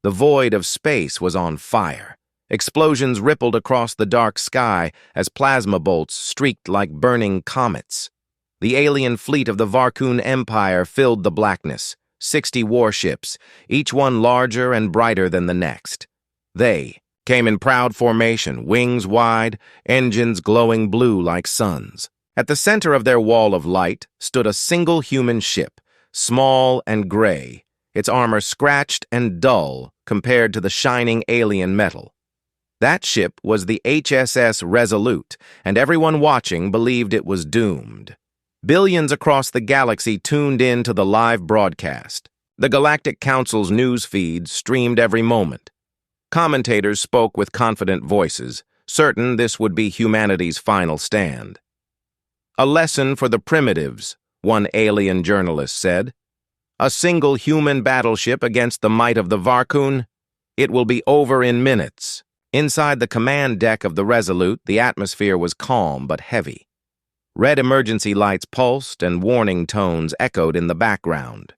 The void of space was on fire. Explosions rippled across the dark sky as plasma bolts streaked like burning comets. The alien fleet of the Varkun Empire filled the blackness, 60 warships, each one larger and brighter than the next. They came in proud formation, wings wide, engines glowing blue like suns. At the center of their wall of light stood a single human ship, small and gray, its armor scratched and dull compared to the shining alien metal. That ship was the HSS Resolute, and everyone watching believed it was doomed. Billions across the galaxy tuned in to the live broadcast. The Galactic Council's news feeds streamed every moment. Commentators spoke with confident voices, certain this would be humanity's final stand. "A lesson for the primitives," one alien journalist said. "A single human battleship against the might of the Varkun? It will be over in minutes." Inside the command deck of the Resolute, the atmosphere was calm but heavy. Red emergency lights pulsed and warning tones echoed in the background.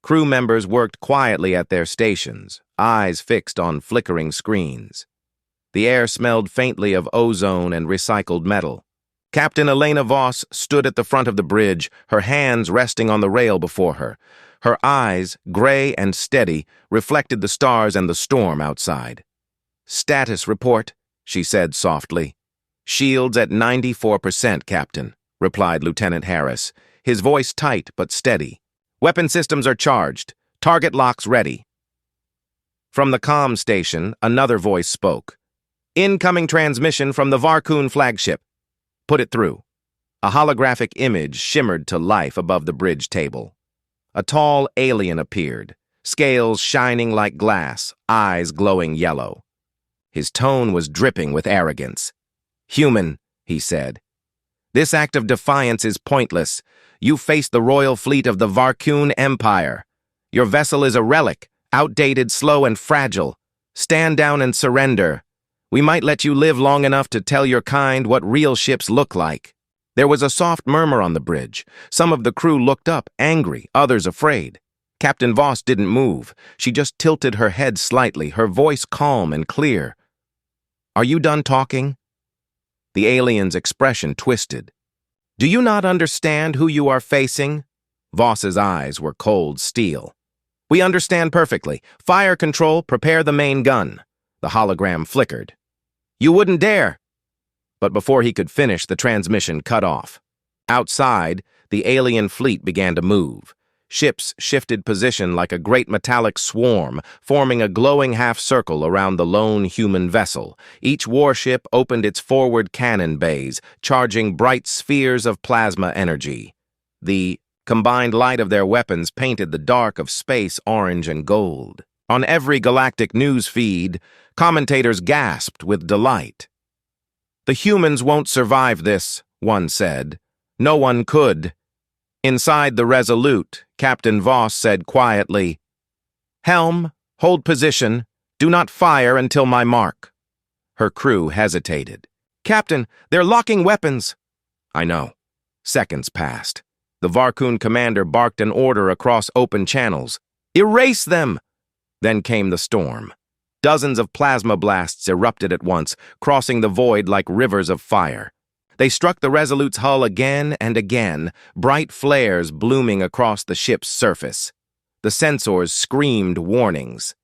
Crew members worked quietly at their stations, eyes fixed on flickering screens. The air smelled faintly of ozone and recycled metal. Captain Elena Voss stood at the front of the bridge, her hands resting on the rail before her. Her eyes, gray and steady, reflected the stars and the storm outside. "Status report," she said softly. "Shields at 94%, Captain," replied Lieutenant Harris, his voice tight but steady. "Weapon systems are charged. Target locks ready." From the comm station, another voice spoke. "Incoming transmission from the Varkun flagship. Put it through." A holographic image shimmered to life above the bridge table. A tall alien appeared, scales shining like glass, eyes glowing yellow. His tone was dripping with arrogance. "Human," he said. "This act of defiance is pointless. You face the royal fleet of the Varkun Empire. Your vessel is a relic, outdated, slow, and fragile. Stand down and surrender. We might let you live long enough to tell your kind what real ships look like." There was a soft murmur on the bridge. Some of the crew looked up, angry, others afraid. Captain Voss didn't move. She just tilted her head slightly, her voice calm and clear. "Are you done talking?" The alien's expression twisted. "Do you not understand who you are facing?" Voss's eyes were cold steel. "We understand perfectly. Fire control, prepare the main gun." The hologram flickered. "You wouldn't dare!" But before he could finish, the transmission cut off. Outside, the alien fleet began to move. Ships shifted position like a great metallic swarm, forming a glowing half-circle around the lone human vessel. Each warship opened its forward cannon bays, charging bright spheres of plasma energy. The combined light of their weapons painted the dark of space orange and gold. On every galactic news feed, commentators gasped with delight. "The humans won't survive this," one said. "No one could." Inside the Resolute, Captain Voss said quietly, "Helm, hold position. Do not fire until my mark." Her crew hesitated. "Captain, they're locking weapons." "I know." Seconds passed. The Varkun commander barked an order across open channels. "Erase them!" Then came the storm. Dozens of plasma blasts erupted at once, crossing the void like rivers of fire. They struck the Resolute's hull again and again, bright flares blooming across the ship's surface. The sensors screamed warnings.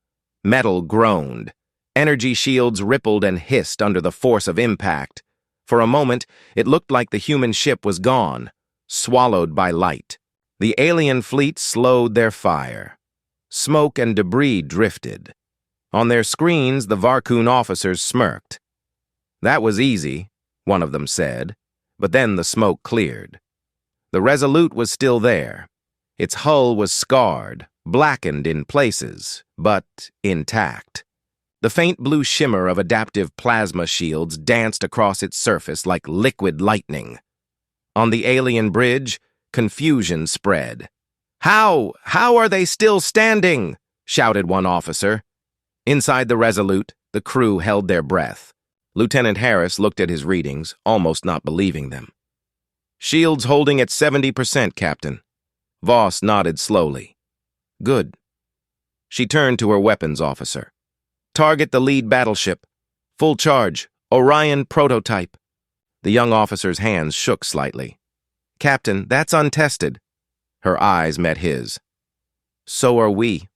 Metal groaned. Energy shields rippled and hissed under the force of impact. For a moment, it looked like the human ship was gone, swallowed by light. The alien fleet slowed their fire. Smoke and debris drifted. On their screens, the Varkun officers smirked. "That was easy," one of them said, but then the smoke cleared. The Resolute was still there. Its hull was scarred, blackened in places, but intact. The faint blue shimmer of adaptive plasma shields danced across its surface like liquid lightning. On the alien bridge, confusion spread. How are they still standing?" shouted one officer. Inside the Resolute, the crew held their breath. Lieutenant Harris looked at his readings, almost not believing them. "Shields holding at 70%, Captain." Voss nodded slowly. "Good." She turned to her weapons officer. "Target the lead battleship. Full charge. Orion prototype." The young officer's hands shook slightly. "Captain, that's untested." Her eyes met his. "So are we."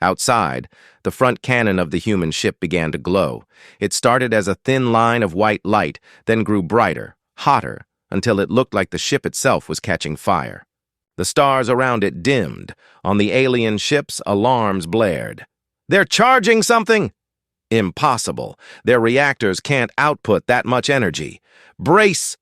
Outside, the front cannon of the human ship began to glow. It started as a thin line of white light, then grew brighter, hotter, until it looked like the ship itself was catching fire. The stars around it dimmed. On the alien ships, alarms blared. "They're charging something!" "Impossible. Their reactors can't output that much energy. Brace!"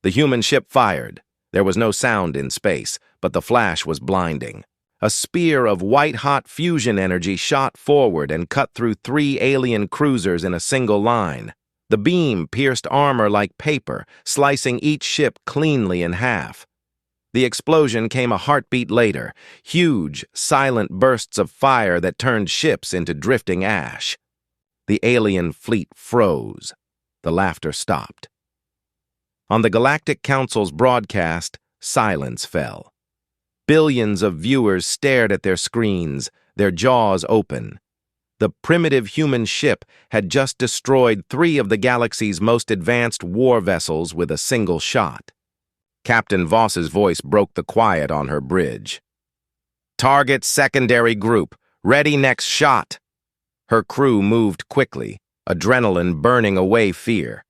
The human ship fired. There was no sound in space, but the flash was blinding. A spear of white-hot fusion energy shot forward and cut through 3 alien cruisers in a single line. The beam pierced armor like paper, slicing each ship cleanly in half. The explosion came a heartbeat later, huge, silent bursts of fire that turned ships into drifting ash. The alien fleet froze. The laughter stopped. On the Galactic Council's broadcast, silence fell. Billions of viewers stared at their screens, their jaws open. The primitive human ship had just destroyed 3 of the galaxy's most advanced war vessels with a single shot. Captain Voss's voice broke the quiet on her bridge. "Target secondary group. Ready next shot." Her crew moved quickly, adrenaline burning away fear.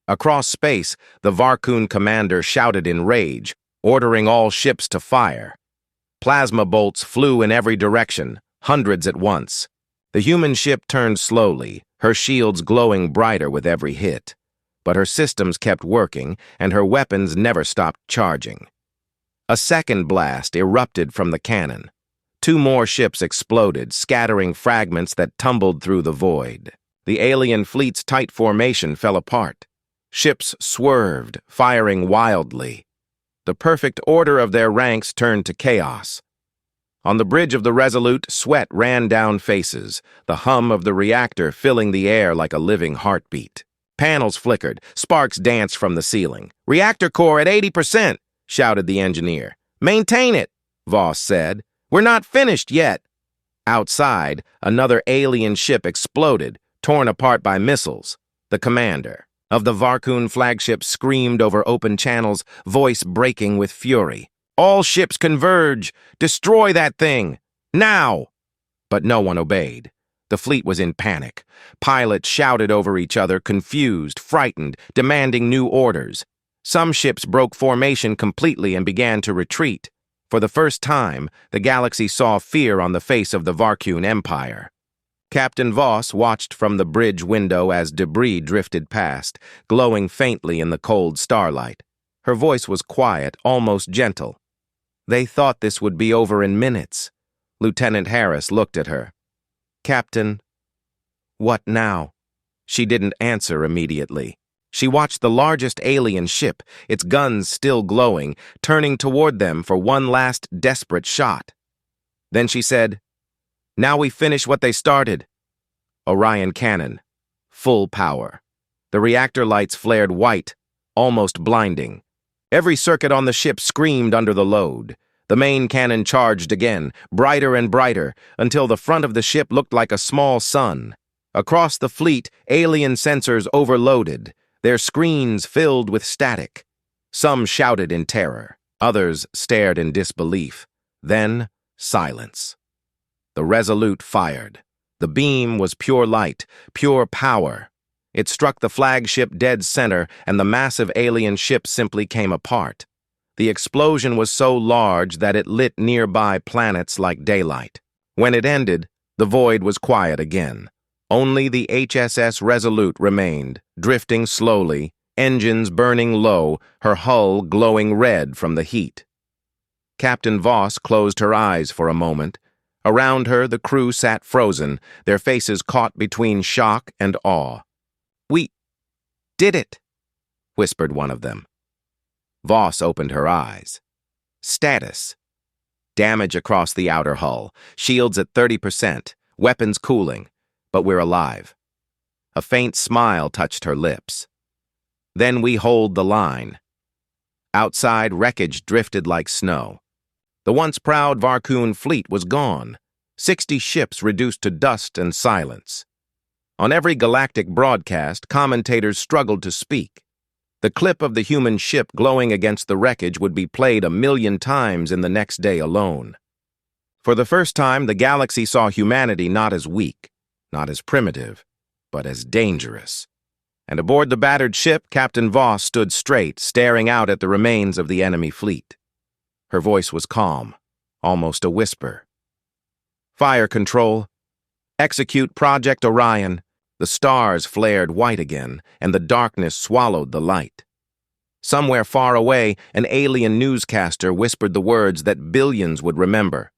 Across space, the Varkun commander shouted in rage, ordering all ships to fire. Plasma bolts flew in every direction, hundreds at once. The human ship turned slowly, her shields glowing brighter with every hit. But her systems kept working, and her weapons never stopped charging. A second blast erupted from the cannon. 2 more ships exploded, scattering fragments that tumbled through the void. The alien fleet's tight formation fell apart. Ships swerved, firing wildly. The perfect order of their ranks turned to chaos. On the bridge of the Resolute, sweat ran down faces, the hum of the reactor filling the air like a living heartbeat. Panels flickered, sparks danced from the ceiling. "Reactor core at 80%, shouted the engineer. "Maintain it," Voss said. "We're not finished yet." Outside, another alien ship exploded, torn apart by missiles. The commander of the Varkun flagship screamed over open channels, voice breaking with fury. "All ships converge! Destroy that thing! Now!" But no one obeyed. The fleet was in panic. Pilots shouted over each other, confused, frightened, demanding new orders. Some ships broke formation completely and began to retreat. For the first time, the galaxy saw fear on the face of the Varkun Empire. Captain Voss watched from the bridge window as debris drifted past, glowing faintly in the cold starlight. Her voice was quiet, almost gentle. "They thought this would be over in minutes." Lieutenant Harris looked at her. "Captain, what now?" She didn't answer immediately. She watched the largest alien ship, its guns still glowing, turning toward them for one last desperate shot. Then she said, "Now we finish what they started." Orion cannon. Full power. The reactor lights flared white, almost blinding. Every circuit on the ship screamed under the load. The main cannon charged again, brighter and brighter, until the front of the ship looked like a small sun. Across the fleet, alien sensors overloaded, their screens filled with static. Some shouted in terror. Others stared in disbelief. Then, silence. The Resolute fired. The beam was pure light, pure power. It struck the flagship dead center, and the massive alien ship simply came apart. The explosion was so large that it lit nearby planets like daylight. When it ended, the void was quiet again. Only the HSS Resolute remained, drifting slowly, engines burning low, her hull glowing red from the heat. Captain Voss closed her eyes for a moment. Around her, the crew sat frozen, their faces caught between shock and awe. "We did it," whispered one of them. Voss opened her eyes. "Status. Damage across the outer hull, shields at 30%, weapons cooling, but we're alive." A faint smile touched her lips. "Then we hold the line." Outside, wreckage drifted like snow. The once proud Varkun fleet was gone. 60 ships reduced to dust and silence. On every galactic broadcast, commentators struggled to speak. The clip of the human ship glowing against the wreckage would be played 1,000,000 times in the next day alone. For the first time, the galaxy saw humanity not as weak, not as primitive, but as dangerous. And aboard the battered ship, Captain Voss stood straight, staring out at the remains of the enemy fleet. Her voice was calm, almost a whisper. "Fire control. Execute Project Orion." The stars flared white again, and the darkness swallowed the light. Somewhere far away, an alien newscaster whispered the words that billions would remember.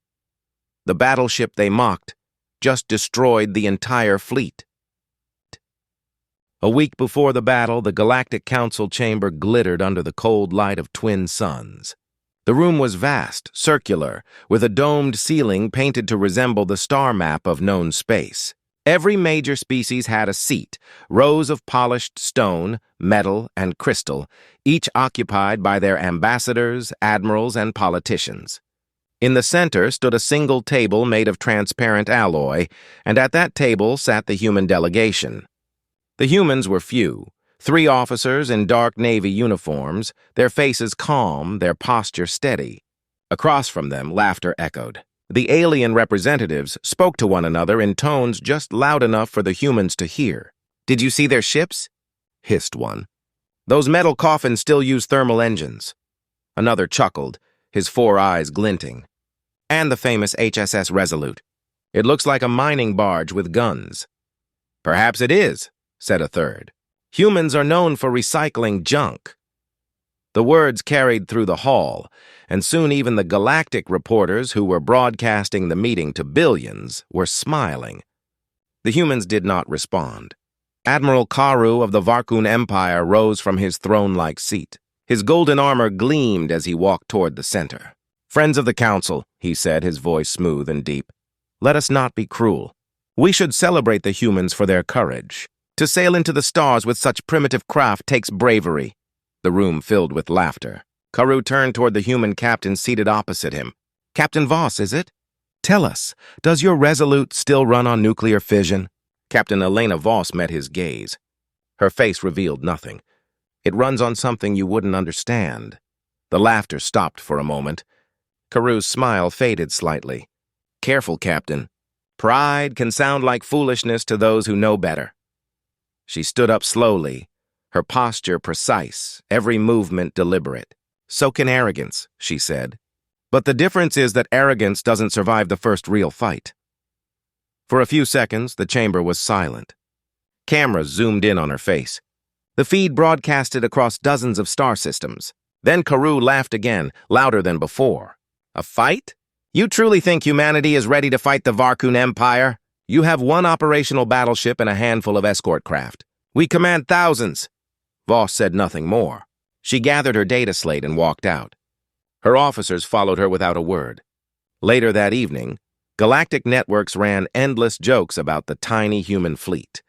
The battleship they mocked just destroyed the entire fleet. A week before the battle, the Galactic Council chamber glittered under the cold light of twin suns. The room was vast, circular, with a domed ceiling painted to resemble the star map of known space. Every major species had a seat, rows of polished stone, metal, and crystal, each occupied by their ambassadors, admirals, and politicians. In the center stood a single table made of transparent alloy, and at that table sat the human delegation. The humans were few, 3 officers in dark navy uniforms, their faces calm, their posture steady. Across from them, laughter echoed. The alien representatives spoke to one another in tones just loud enough for the humans to hear. "Did you see their ships?" hissed one. "Those metal coffins still use thermal engines." Another chuckled, his 4 eyes glinting. "And the famous HSS Resolute. It looks like a mining barge with guns." "Perhaps it is," said a third. "Humans are known for recycling junk." The words carried through the hall, and soon even the galactic reporters who were broadcasting the meeting to billions were smiling. The humans did not respond. Admiral Karu of the Varkun Empire rose from his throne-like seat. His golden armor gleamed as he walked toward the center. "Friends of the Council," he said, his voice smooth and deep, "let us not be cruel. We should celebrate the humans for their courage. To sail into the stars with such primitive craft takes bravery." The room filled with laughter. Karu turned toward the human captain seated opposite him. "Captain Voss, is it? Tell us, does your Resolute still run on nuclear fission?" Captain Elena Voss met his gaze. Her face revealed nothing. "It runs on something you wouldn't understand." The laughter stopped for a moment. Karu's smile faded slightly. "Careful, Captain. Pride can sound like foolishness to those who know better." She stood up slowly, her posture precise, every movement deliberate. "So can arrogance," she said. "But the difference is that arrogance doesn't survive the first real fight." For a few seconds, the chamber was silent. Cameras zoomed in on her face. The feed broadcasted across dozens of star systems. Then Karu laughed again, louder than before. "A fight? You truly think humanity is ready to fight the Varkun Empire? You have 1 operational battleship and a handful of escort craft. We command thousands." Voss said nothing more. She gathered her data slate and walked out. Her officers followed her without a word. Later that evening, galactic networks ran endless jokes about the tiny human fleet.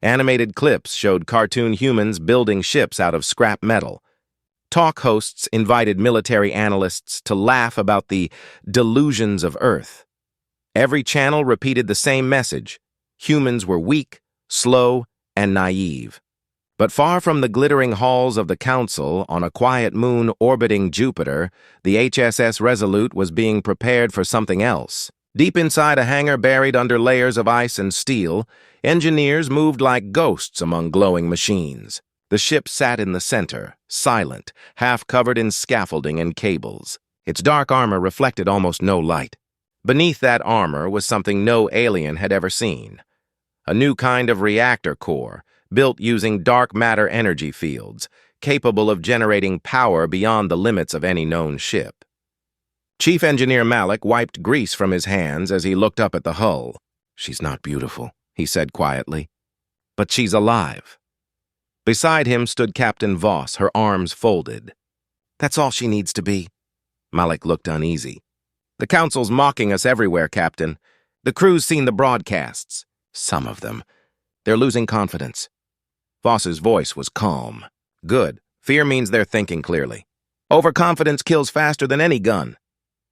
Animated clips showed cartoon humans building ships out of scrap metal. Talk hosts invited military analysts to laugh about the delusions of Earth. Every channel repeated the same message: humans were weak, slow, and naive. But far from the glittering halls of the Council, on a quiet moon orbiting Jupiter, the HSS Resolute was being prepared for something else. Deep inside a hangar buried under layers of ice and steel, engineers moved like ghosts among glowing machines. The ship sat in the center, silent, half covered in scaffolding and cables. Its dark armor reflected almost no light. Beneath that armor was something no alien had ever seen. A new kind of reactor core, built using dark matter energy fields, capable of generating power beyond the limits of any known ship. Chief Engineer Malik wiped grease from his hands as he looked up at the hull. "She's not beautiful," he said quietly, "but she's alive." Beside him stood Captain Voss, her arms folded. "That's all she needs to be." Malik looked uneasy. "The Council's mocking us everywhere, Captain. The crew's seen the broadcasts. Some of them. They're losing confidence." Voss's voice was calm. "Good. Fear means they're thinking clearly. Overconfidence kills faster than any gun."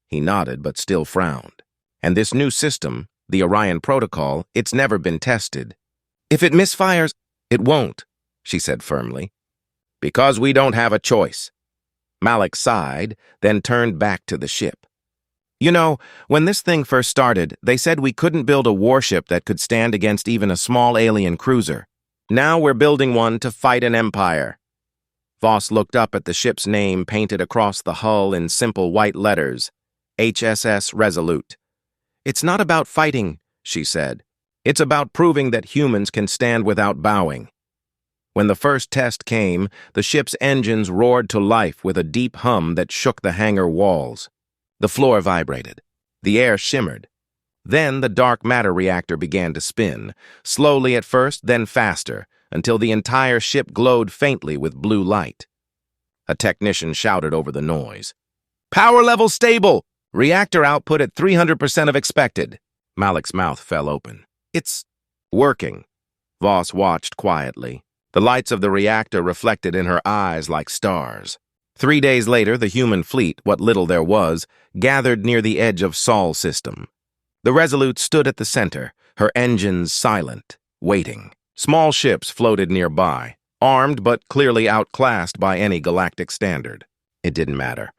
He nodded, but still frowned. And this new system, the Orion Protocol, it's never been tested. If it misfires, it won't, she said firmly. Because we don't have a choice. Malik sighed, then turned back to the ship. You know, when this thing first started, they said we couldn't build a warship that could stand against even a small alien cruiser. Now we're building one to fight an empire. Voss looked up at the ship's name painted across the hull in simple white letters, HSS Resolute. It's not about fighting, she said. It's about proving that humans can stand without bowing. When the first test came, the ship's engines roared to life with a deep hum that shook the hangar walls. The floor vibrated. The air shimmered. Then the dark matter reactor began to spin, slowly at first, then faster, until the entire ship glowed faintly with blue light. A technician shouted over the noise. "Power level stable! Reactor output at 300% of expected." Malik's mouth fell open. "It's working." Voss watched quietly. The lights of the reactor reflected in her eyes like stars. 3 days later, the human fleet, what little there was, gathered near the edge of Sol system. The Resolute stood at the center, her engines silent, waiting. Small ships floated nearby, armed but clearly outclassed by any galactic standard. It didn't matter.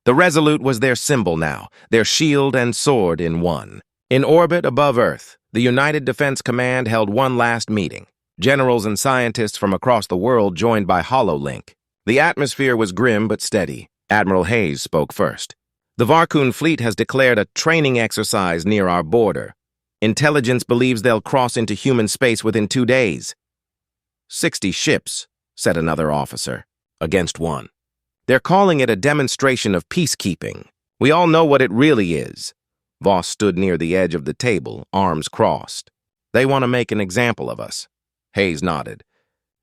The Resolute was their symbol now, their shield and sword in one. In orbit above Earth, the United Defense Command held one last meeting. Generals and scientists from across the world joined by HoloLink. The atmosphere was grim but steady. Admiral Hayes spoke first. "The Varkun fleet has declared a training exercise near our border. Intelligence believes they'll cross into human space within 2 days." 60 ships, said another officer, against one. "They're calling it a demonstration of peacekeeping. We all know what it really is." Voss stood near the edge of the table, arms crossed. "They want to make an example of us." Hayes nodded.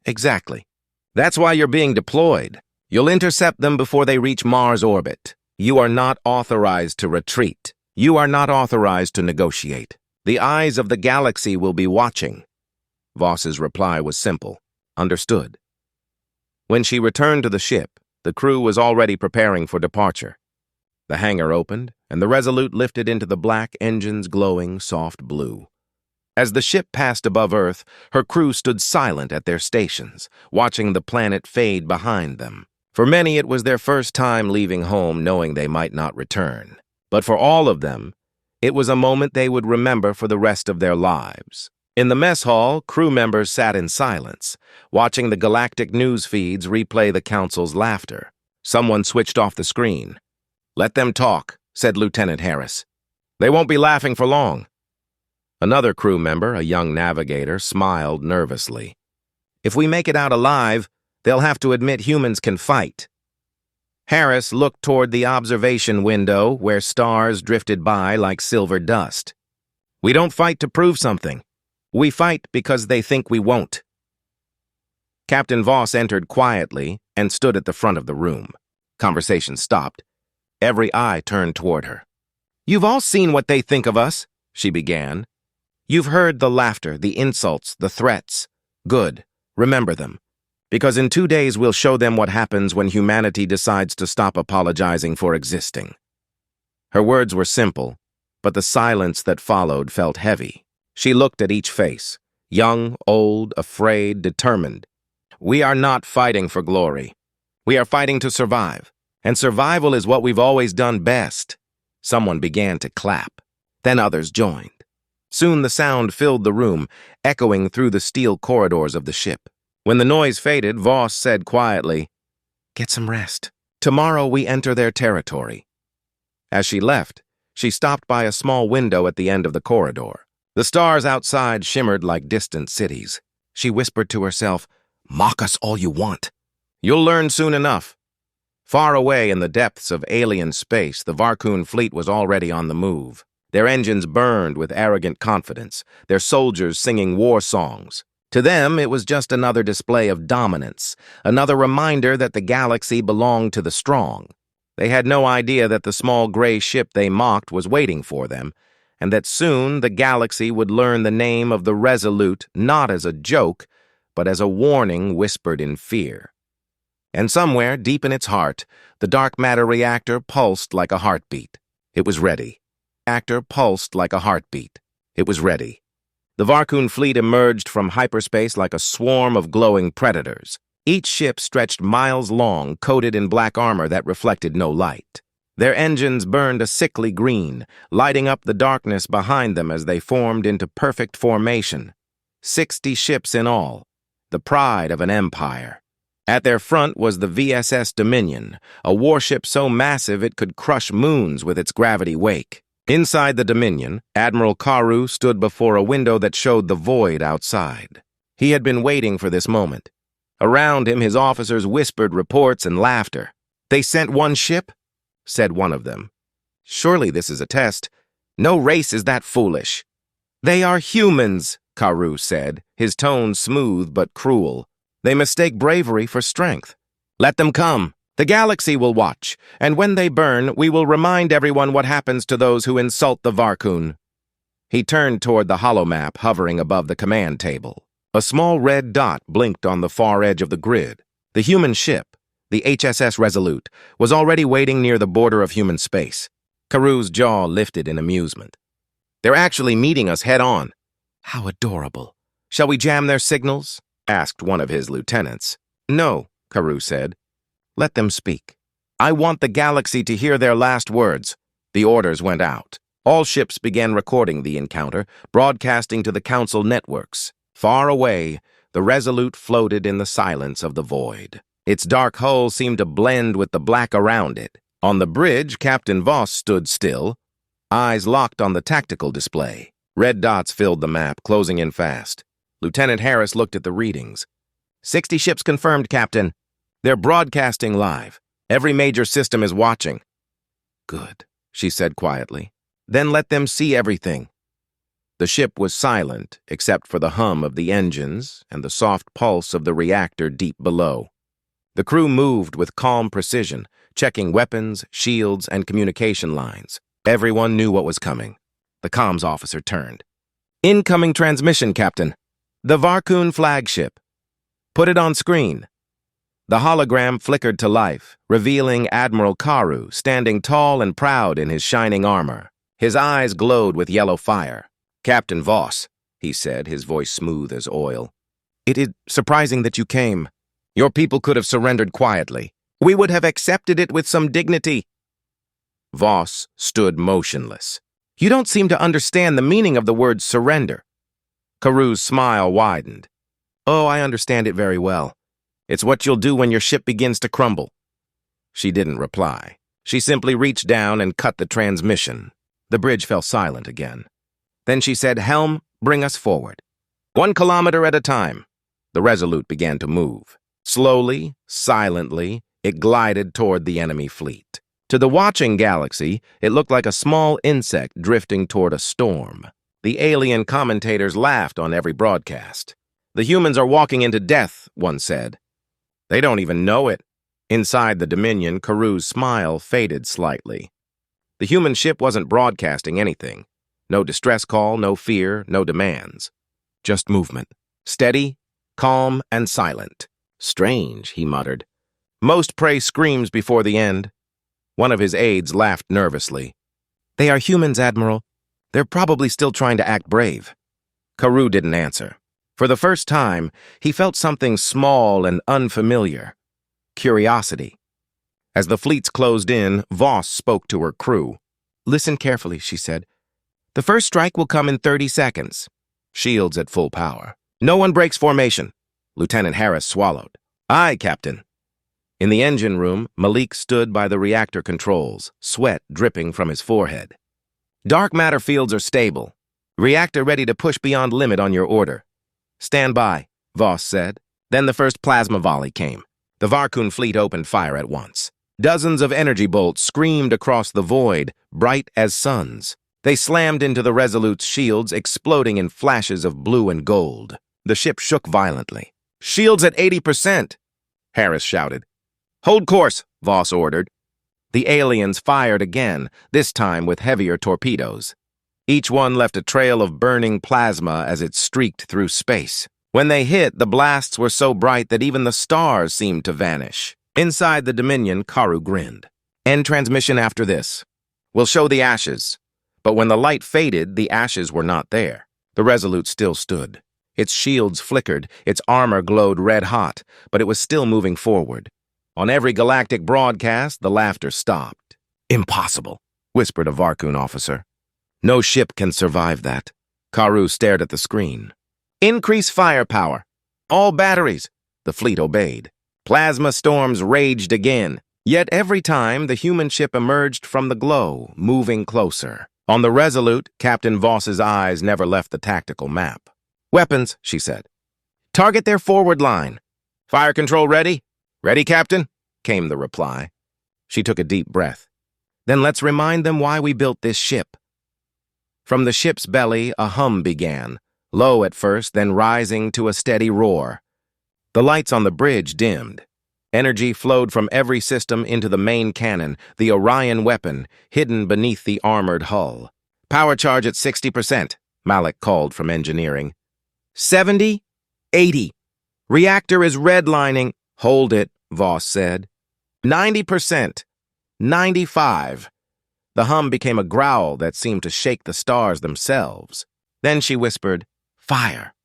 "Exactly. That's why you're being deployed. You'll intercept them before they reach Mars orbit. You are not authorized to retreat. You are not authorized to negotiate. The eyes of the galaxy will be watching." Voss's reply was simple. Understood. When she returned to the ship, the crew was already preparing for departure. The hangar opened, and the Resolute lifted into the black engine's glowing soft blue. As the ship passed above Earth, her crew stood silent at their stations, watching the planet fade behind them. For many, it was their first time leaving home knowing they might not return. But for all of them, it was a moment they would remember for the rest of their lives. In the mess hall, crew members sat in silence, watching the galactic news feeds replay the council's laughter. Someone switched off the screen. "Let them talk," said Lieutenant Harris. "They won't be laughing for long." Another crew member, a young navigator, smiled nervously. "If we make it out alive, they'll have to admit humans can fight." Harris looked toward the observation window where stars drifted by like silver dust. "We don't fight to prove something. We fight because they think we won't." Captain Voss entered quietly and stood at the front of the room. Conversation stopped. Every eye turned toward her. "You've all seen what they think of us," she began. "You've heard the laughter, the insults, the threats. Good. Remember them. Because in 2 days we'll show them what happens when humanity decides to stop apologizing for existing." Her words were simple, but the silence that followed felt heavy. She looked at each face, young, old, afraid, determined. "We are not fighting for glory. We are fighting to survive, and survival is what we've always done best." Someone began to clap. Then others joined. Soon the sound filled the room, echoing through the steel corridors of the ship. When the noise faded, Voss said quietly, "Get some rest. Tomorrow we enter their territory." As she left, she stopped by a small window at the end of the corridor. The stars outside shimmered like distant cities. She whispered to herself, "Mock us all you want. You'll learn soon enough." Far away in the depths of alien space, the Varkun fleet was already on the move. Their engines burned with arrogant confidence, their soldiers singing war songs. To them, it was just another display of dominance, another reminder that the galaxy belonged to the strong. They had no idea that the small gray ship they mocked was waiting for them, and that soon the galaxy would learn the name of the Resolute not as a joke, but as a warning whispered in fear. And somewhere, deep in its heart, the dark matter reactor pulsed like a heartbeat. It was ready. Reactor pulsed like a heartbeat. It was ready. The Varkun fleet emerged from hyperspace like a swarm of glowing predators. Each ship stretched miles long, coated in black armor that reflected no light. Their engines burned a sickly green, lighting up the darkness behind them as they formed into perfect formation. 60 ships in all, the pride of an empire. At their front was the VSS Dominion, a warship so massive it could crush moons with its gravity wake. Inside the Dominion, Admiral Karu stood before a window that showed the void outside. He had been waiting for this moment. Around him, his officers whispered reports and laughter. "They sent one ship?" said one of them. "Surely this is a test. No race is that foolish." "They are humans," Karu said, his tone smooth but cruel. "They mistake bravery for strength. Let them come. The galaxy will watch, and when they burn, we will remind everyone what happens to those who insult the Varkun." He turned toward the holomap hovering above the command table. A small red dot blinked on the far edge of the grid. The human ship, the HSS Resolute, was already waiting near the border of human space. Karu's jaw lifted in amusement. "They're actually meeting us head-on." "How adorable. Shall we jam their signals?" asked one of his lieutenants. "No," Karu said. "Let them speak. I want the galaxy to hear their last words." The orders went out. All ships began recording the encounter, broadcasting to the Council networks. Far away, the Resolute floated in the silence of the void. Its dark hull seemed to blend with the black around it. On the bridge, Captain Voss stood still, eyes locked on the tactical display. Red dots filled the map, closing in fast. Lieutenant Harris looked at the readings. 60 ships confirmed, Captain. They're broadcasting live. Every major system is watching." "Good," she said quietly. "Then let them see everything." The ship was silent, except for the hum of the engines and the soft pulse of the reactor deep below. The crew moved with calm precision, checking weapons, shields, and communication lines. Everyone knew what was coming. The comms officer turned. "Incoming transmission, Captain. The Varkun flagship. Put it on screen." The hologram flickered to life, revealing Admiral Karu standing tall and proud in his shining armor. His eyes glowed with yellow fire. "Captain Voss," he said, his voice smooth as oil. "It is surprising that you came. Your people could have surrendered quietly. We would have accepted it with some dignity." Voss stood motionless. "You don't seem to understand the meaning of the word surrender." Karu's smile widened. "Oh, I understand it very well. It's what you'll do when your ship begins to crumble." She didn't reply. She simply reached down and cut the transmission. The bridge fell silent again. Then she said, "Helm, bring us forward." 1 kilometer at a time. The Resolute began to move. Slowly, silently, it glided toward the enemy fleet. To the watching galaxy, it looked like a small insect drifting toward a storm. The alien commentators laughed on every broadcast. "The humans are walking into death," one said. "They don't even know it." Inside the Dominion, Karu's smile faded slightly. The human ship wasn't broadcasting anything. No distress call, no fear, no demands. Just movement. Steady, calm, and silent. "Strange," he muttered. "Most prey screams before the end." One of his aides laughed nervously. "They are humans, Admiral. They're probably still trying to act brave." Karu didn't answer. For the first time, he felt something small and unfamiliar. Curiosity. As the fleets closed in, Voss spoke to her crew. "Listen carefully," she said. "The first strike will come in 30 seconds. Shields at full power. No one breaks formation." Lieutenant Harris swallowed. "Aye, Captain." In the engine room, Malik stood by the reactor controls, sweat dripping from his forehead. "Dark matter fields are stable. Reactor ready to push beyond limit on your order." "Stand by," Voss said. Then the first plasma volley came. The Varkun fleet opened fire at once. Dozens of energy bolts screamed across the void, bright as suns. They slammed into the Resolute's shields, exploding in flashes of blue and gold. The ship shook violently. "Shields at 80%, Harris shouted. "Hold course," Voss ordered. The aliens fired again, this time with heavier torpedoes. Each one left a trail of burning plasma as it streaked through space. When they hit, the blasts were so bright that even the stars seemed to vanish. Inside the Dominion, Karu grinned. "End transmission after this. We'll show the ashes. But when the light faded, the ashes were not there. The Resolute still stood. Its shields flickered, its armor glowed red-hot, but it was still moving forward. On every galactic broadcast, the laughter stopped. "Impossible," whispered a Varkun officer. "No ship can survive that." Karu stared at the screen. "Increase firepower. All batteries." The fleet obeyed. Plasma storms raged again. Yet every time, the human ship emerged from the glow, moving closer. On the Resolute, Captain Voss's eyes never left the tactical map. "Weapons," she said. "Target their forward line." "Fire control ready?" "Ready, Captain," came the reply. She took a deep breath. "Then let's remind them why we built this ship." From the ship's belly, a hum began, low at first, then rising to a steady roar. The lights on the bridge dimmed. Energy flowed from every system into the main cannon, the Orion weapon, hidden beneath the armored hull. "Power charge at 60%, Malik called from engineering. 70? 80. Reactor is redlining." "Hold it," Voss said. 90%. 95. The hum became a growl that seemed to shake the stars themselves. Then she whispered, "Fire."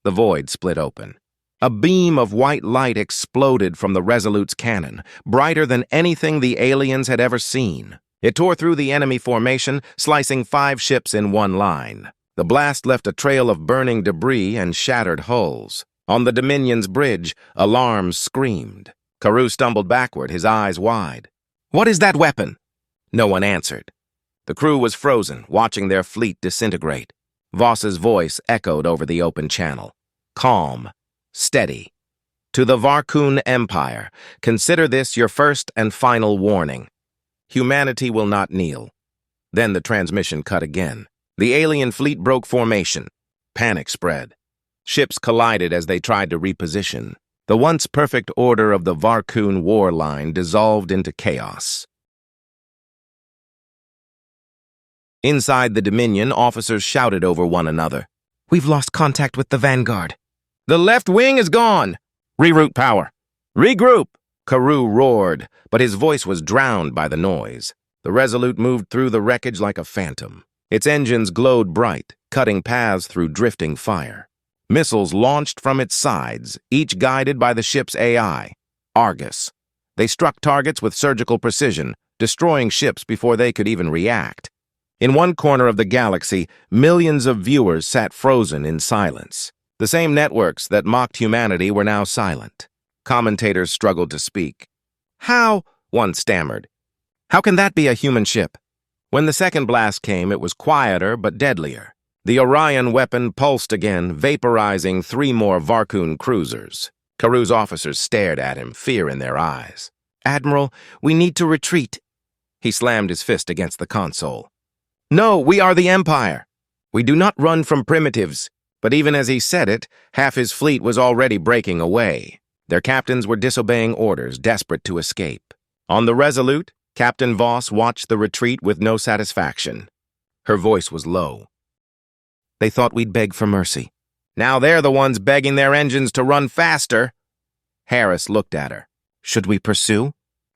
The void split open. A beam of white light exploded from the Resolute's cannon, brighter than anything the aliens had ever seen. It tore through the enemy formation, slicing 5 ships in one line. The blast left a trail of burning debris and shattered hulls. On the Dominion's bridge, alarms screamed. Karu stumbled backward, his eyes wide. "What is that weapon?" No one answered. The crew was frozen, watching their fleet disintegrate. Voss's voice echoed over the open channel. Calm. Steady. "To the Varkun Empire, consider this your first and final warning. Humanity will not kneel." Then the transmission cut again. The alien fleet broke formation. Panic spread. Ships collided as they tried to reposition. The once perfect order of the Varkun war line dissolved into chaos. Inside the Dominion, officers shouted over one another. "We've lost contact with the Vanguard." "The left wing is gone." "Reroute power." "Regroup." Karu roared, but his voice was drowned by the noise. The Resolute moved through the wreckage like a phantom. Its engines glowed bright, cutting paths through drifting fire. Missiles launched from its sides, each guided by the ship's AI, Argus. They struck targets with surgical precision, destroying ships before they could even react. In one corner of the galaxy, millions of viewers sat frozen in silence. The same networks that mocked humanity were now silent. Commentators struggled to speak. "How?" one stammered. "How can that be a human ship?" When the second blast came, it was quieter but deadlier. The Orion weapon pulsed again, vaporizing 3 more Varkun cruisers. Karu's officers stared at him, fear in their eyes. "Admiral, we need to retreat." He slammed his fist against the console. "No, we are the Empire. We do not run from primitives." But even as he said it, half his fleet was already breaking away. Their captains were disobeying orders, desperate to escape. On the Resolute, Captain Voss watched the retreat with no satisfaction. Her voice was low. "They thought we'd beg for mercy. Now they're the ones begging their engines to run faster." Harris looked at her. "Should we pursue?"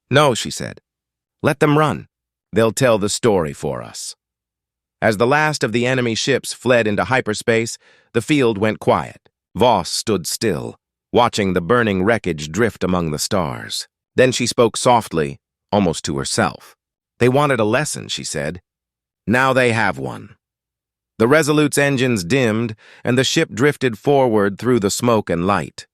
"No," she said. "Let them run. They'll tell the story for us." As the last of the enemy ships fled into hyperspace, the field went quiet. Voss stood still, watching the burning wreckage drift among the stars. Then she spoke softly, almost to herself. "They wanted a lesson," she said. "Now they have one." The Resolute's engines dimmed, and the ship drifted forward through the smoke and light.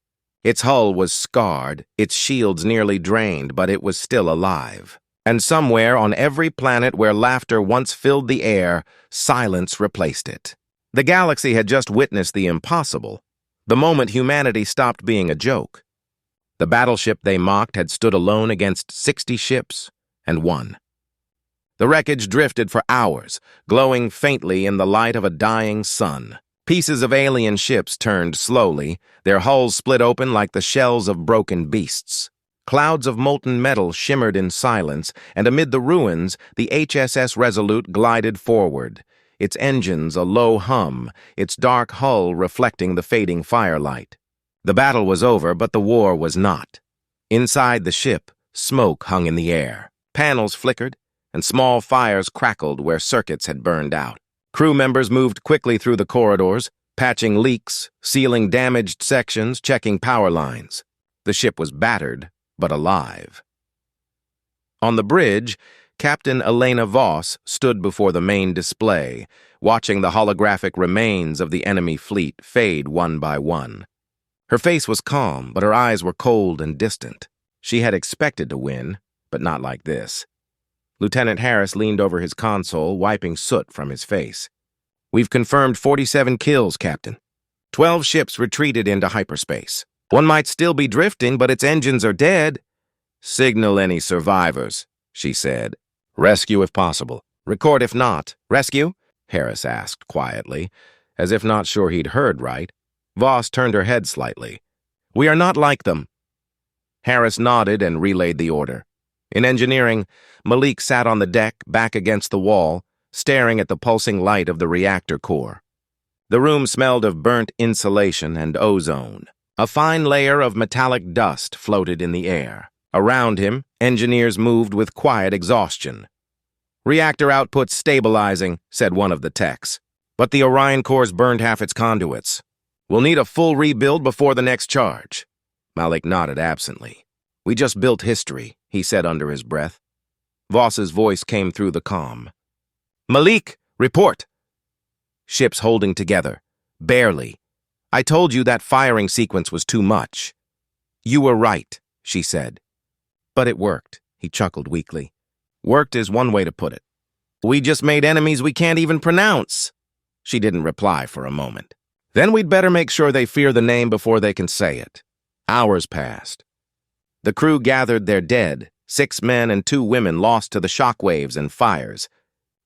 Its hull was scarred, its shields nearly drained, but it was still alive. And somewhere on every planet where laughter once filled the air, silence replaced it. The galaxy had just witnessed the impossible, the moment humanity stopped being a joke. The battleship they mocked had stood alone against 60 ships and won. The wreckage drifted for hours, glowing faintly in the light of a dying sun. Pieces of alien ships turned slowly, their hulls split open like the shells of broken beasts. Clouds of molten metal shimmered in silence, and amid the ruins, the HSS Resolute glided forward, its engines a low hum, its dark hull reflecting the fading firelight. The battle was over, but the war was not. Inside the ship, smoke hung in the air. Panels flickered, and small fires crackled where circuits had burned out. Crew members moved quickly through the corridors, patching leaks, sealing damaged sections, checking power lines. The ship was battered, but alive. On the bridge, Captain Elena Voss stood before the main display, watching the holographic remains of the enemy fleet fade one by one. Her face was calm, but her eyes were cold and distant. She had expected to win, but not like this. Lieutenant Harris leaned over his console, wiping soot from his face. "We've confirmed 47 kills, Captain. 12 ships retreated into hyperspace. One might still be drifting, but its engines are dead." "Signal any survivors," she said. "Rescue if possible. Record if not." "Rescue?" Harris asked quietly, as if not sure he'd heard right. Voss turned her head slightly. "We are not like them." Harris nodded and relayed the order. In engineering, Malik sat on the deck, back against the wall, staring at the pulsing light of the reactor core. The room smelled of burnt insulation and ozone. A fine layer of metallic dust floated in the air. Around him, engineers moved with quiet exhaustion. "Reactor output stabilizing," said one of the techs. "But the Orion core's burned half its conduits. We'll need a full rebuild before the next charge." Malik nodded absently. "We just built history," he said under his breath. Voss's voice came through the comm. "Malik, report." "Ships holding together. Barely. I told you that firing sequence was too much." "You were right," she said. "But it worked," he chuckled weakly. "Worked is one way to put it. We just made enemies we can't even pronounce." She didn't reply for a moment. "Then we'd better make sure they fear the name before they can say it." Hours passed. The crew gathered their dead, 6 men and 2 women lost to the shockwaves and fires.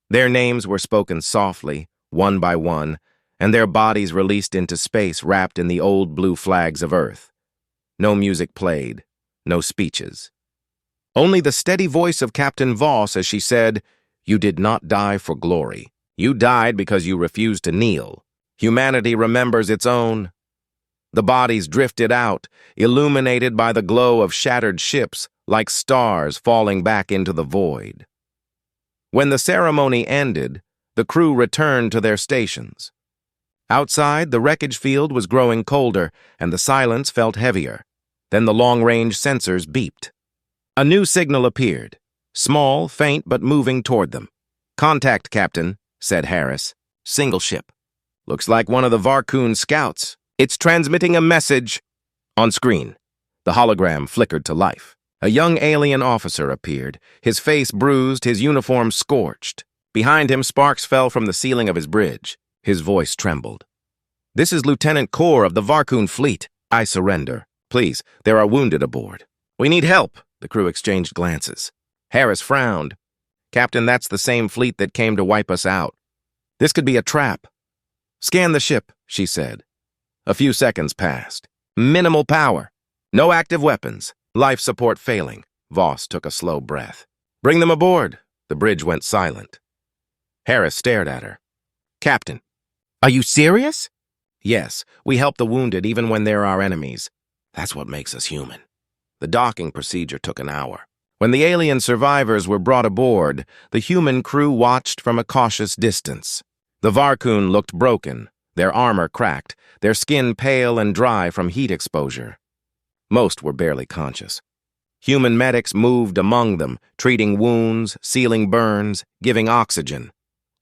Their names were spoken softly, one by one, and their bodies released into space wrapped in the old blue flags of Earth. No music played, no speeches. Only the steady voice of Captain Voss as she said, "You did not die for glory. You died because you refused to kneel. Humanity remembers its own." The bodies drifted out, illuminated by the glow of shattered ships, like stars falling back into the void. When the ceremony ended, the crew returned to their stations. Outside, the wreckage field was growing colder, and the silence felt heavier. Then the long-range sensors beeped. A new signal appeared, small, faint, but moving toward them. "Contact, Captain," said Harris. "Single ship. Looks like one of the Varcoon scouts. It's transmitting a message." On screen, the hologram flickered to life. A young alien officer appeared, his face bruised, his uniform scorched. Behind him, sparks fell from the ceiling of his bridge. His voice trembled. "This is Lieutenant Kor of the Varcoon fleet. I surrender. Please, there are wounded aboard." "We need help." The crew exchanged glances. Harris frowned. "Captain, that's the same fleet that came to wipe us out. This could be a trap." "Scan the ship," she said. A few seconds passed. Minimal power. No active weapons. Life support failing. Voss took a slow breath. "Bring them aboard." The bridge went silent. Harris stared at her. "Captain." "Are you serious?" "Yes, we help the wounded even when they're our enemies. That's what makes us human." The docking procedure took an hour. When the alien survivors were brought aboard, the human crew watched from a cautious distance. The Varcoon looked broken, their armor cracked, their skin pale and dry from heat exposure. Most were barely conscious. Human medics moved among them, treating wounds, sealing burns, giving oxygen.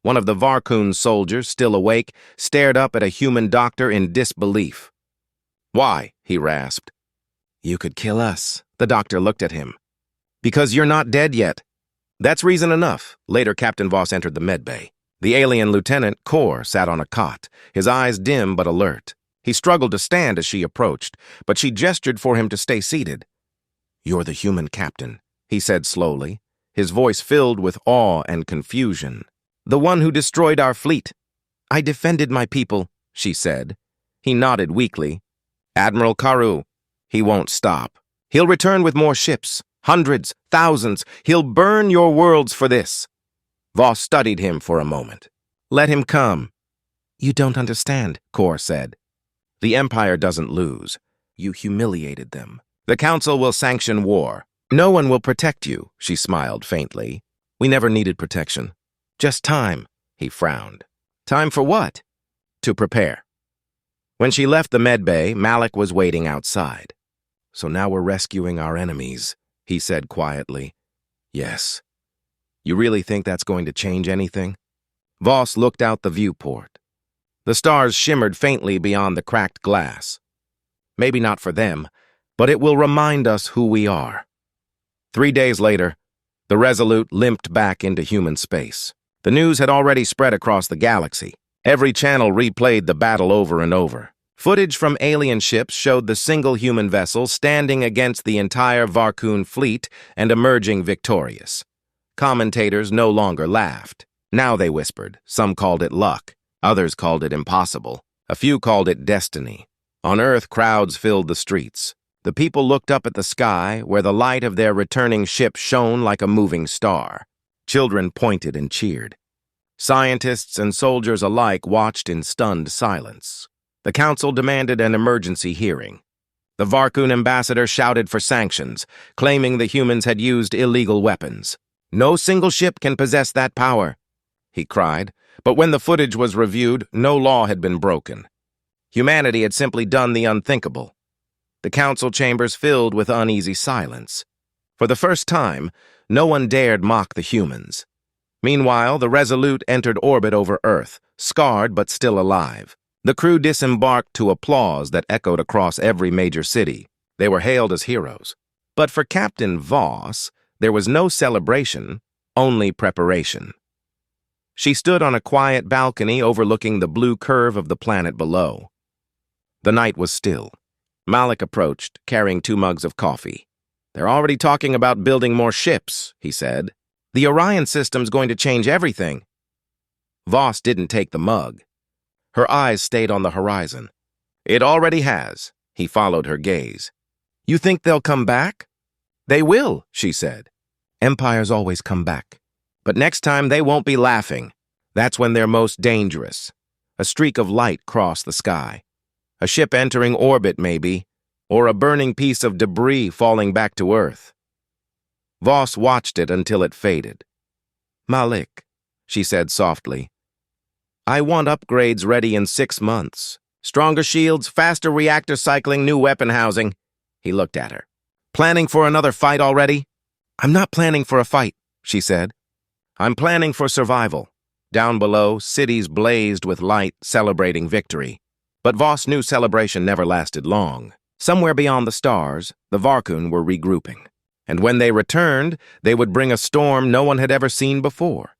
One of the Varcoon soldiers, still awake, stared up at a human doctor in disbelief. "Why?" he rasped. "You could kill us." The doctor looked at him. "Because you're not dead yet." "That's reason enough." Later, Captain Voss entered the medbay. The alien lieutenant, Kor, sat on a cot, his eyes dim but alert. He struggled to stand as she approached, but she gestured for him to stay seated. "You're the human captain," he said slowly, his voice filled with awe and confusion. "The one who destroyed our fleet." "I defended my people," she said. He nodded weakly. "Admiral Karu. He won't stop. He'll return with more ships, hundreds, thousands. He'll burn your worlds for this." Voss studied him for a moment. "Let him come." "You don't understand," Kor said. "The Empire doesn't lose. You humiliated them. The Council will sanction war. No one will protect you," she smiled faintly. We never needed protection. Just time, he frowned. Time for what? To prepare. When she left the medbay, Malik was waiting outside. So now we're rescuing our enemies, he said quietly. Yes. You really think that's going to change anything? Voss looked out the viewport. The stars shimmered faintly beyond the cracked glass. Maybe not for them, but it will remind us who we are. 3 days later, the Resolute limped back into human space. The news had already spread across the galaxy. Every channel replayed the battle over and over. Footage from alien ships showed the single human vessel standing against the entire Varkun fleet and emerging victorious. Commentators no longer laughed. Now they whispered. Some called it luck. Others called it impossible. A few called it destiny. On Earth, crowds filled the streets. The people looked up at the sky, where the light of their returning ship shone like a moving star. Children pointed and cheered. Scientists and soldiers alike watched in stunned silence. The council demanded an emergency hearing. The Varkun ambassador shouted for sanctions, claiming the humans had used illegal weapons. No single ship can possess that power, he cried. But when the footage was reviewed, no law had been broken. Humanity had simply done the unthinkable. The council chambers filled with uneasy silence. For the first time, no one dared mock the humans. Meanwhile, the Resolute entered orbit over Earth, scarred but still alive. The crew disembarked to applause that echoed across every major city. They were hailed as heroes. But for Captain Voss, there was no celebration, only preparation. She stood on a quiet balcony overlooking the blue curve of the planet below. The night was still. Malik approached, carrying 2 mugs of coffee. They're already talking about building more ships, he said. The Orion system's going to change everything. Voss didn't take the mug. Her eyes stayed on the horizon. It already has. He followed her gaze. You think they'll come back? They will, she said. Empires always come back. But next time they won't be laughing. That's when they're most dangerous. A streak of light crossed the sky. A ship entering orbit, maybe, or a burning piece of debris falling back to Earth. Voss watched it until it faded. Malik, she said softly, I want upgrades ready in 6 months. Stronger shields, faster reactor cycling, new weapon housing. He looked at her. Planning for another fight already? I'm not planning for a fight, she said. I'm planning for survival. Down below, cities blazed with light, celebrating victory. But Voss knew celebration never lasted long. Somewhere beyond the stars, the Varkun were regrouping. And when they returned, they would bring a storm no one had ever seen before.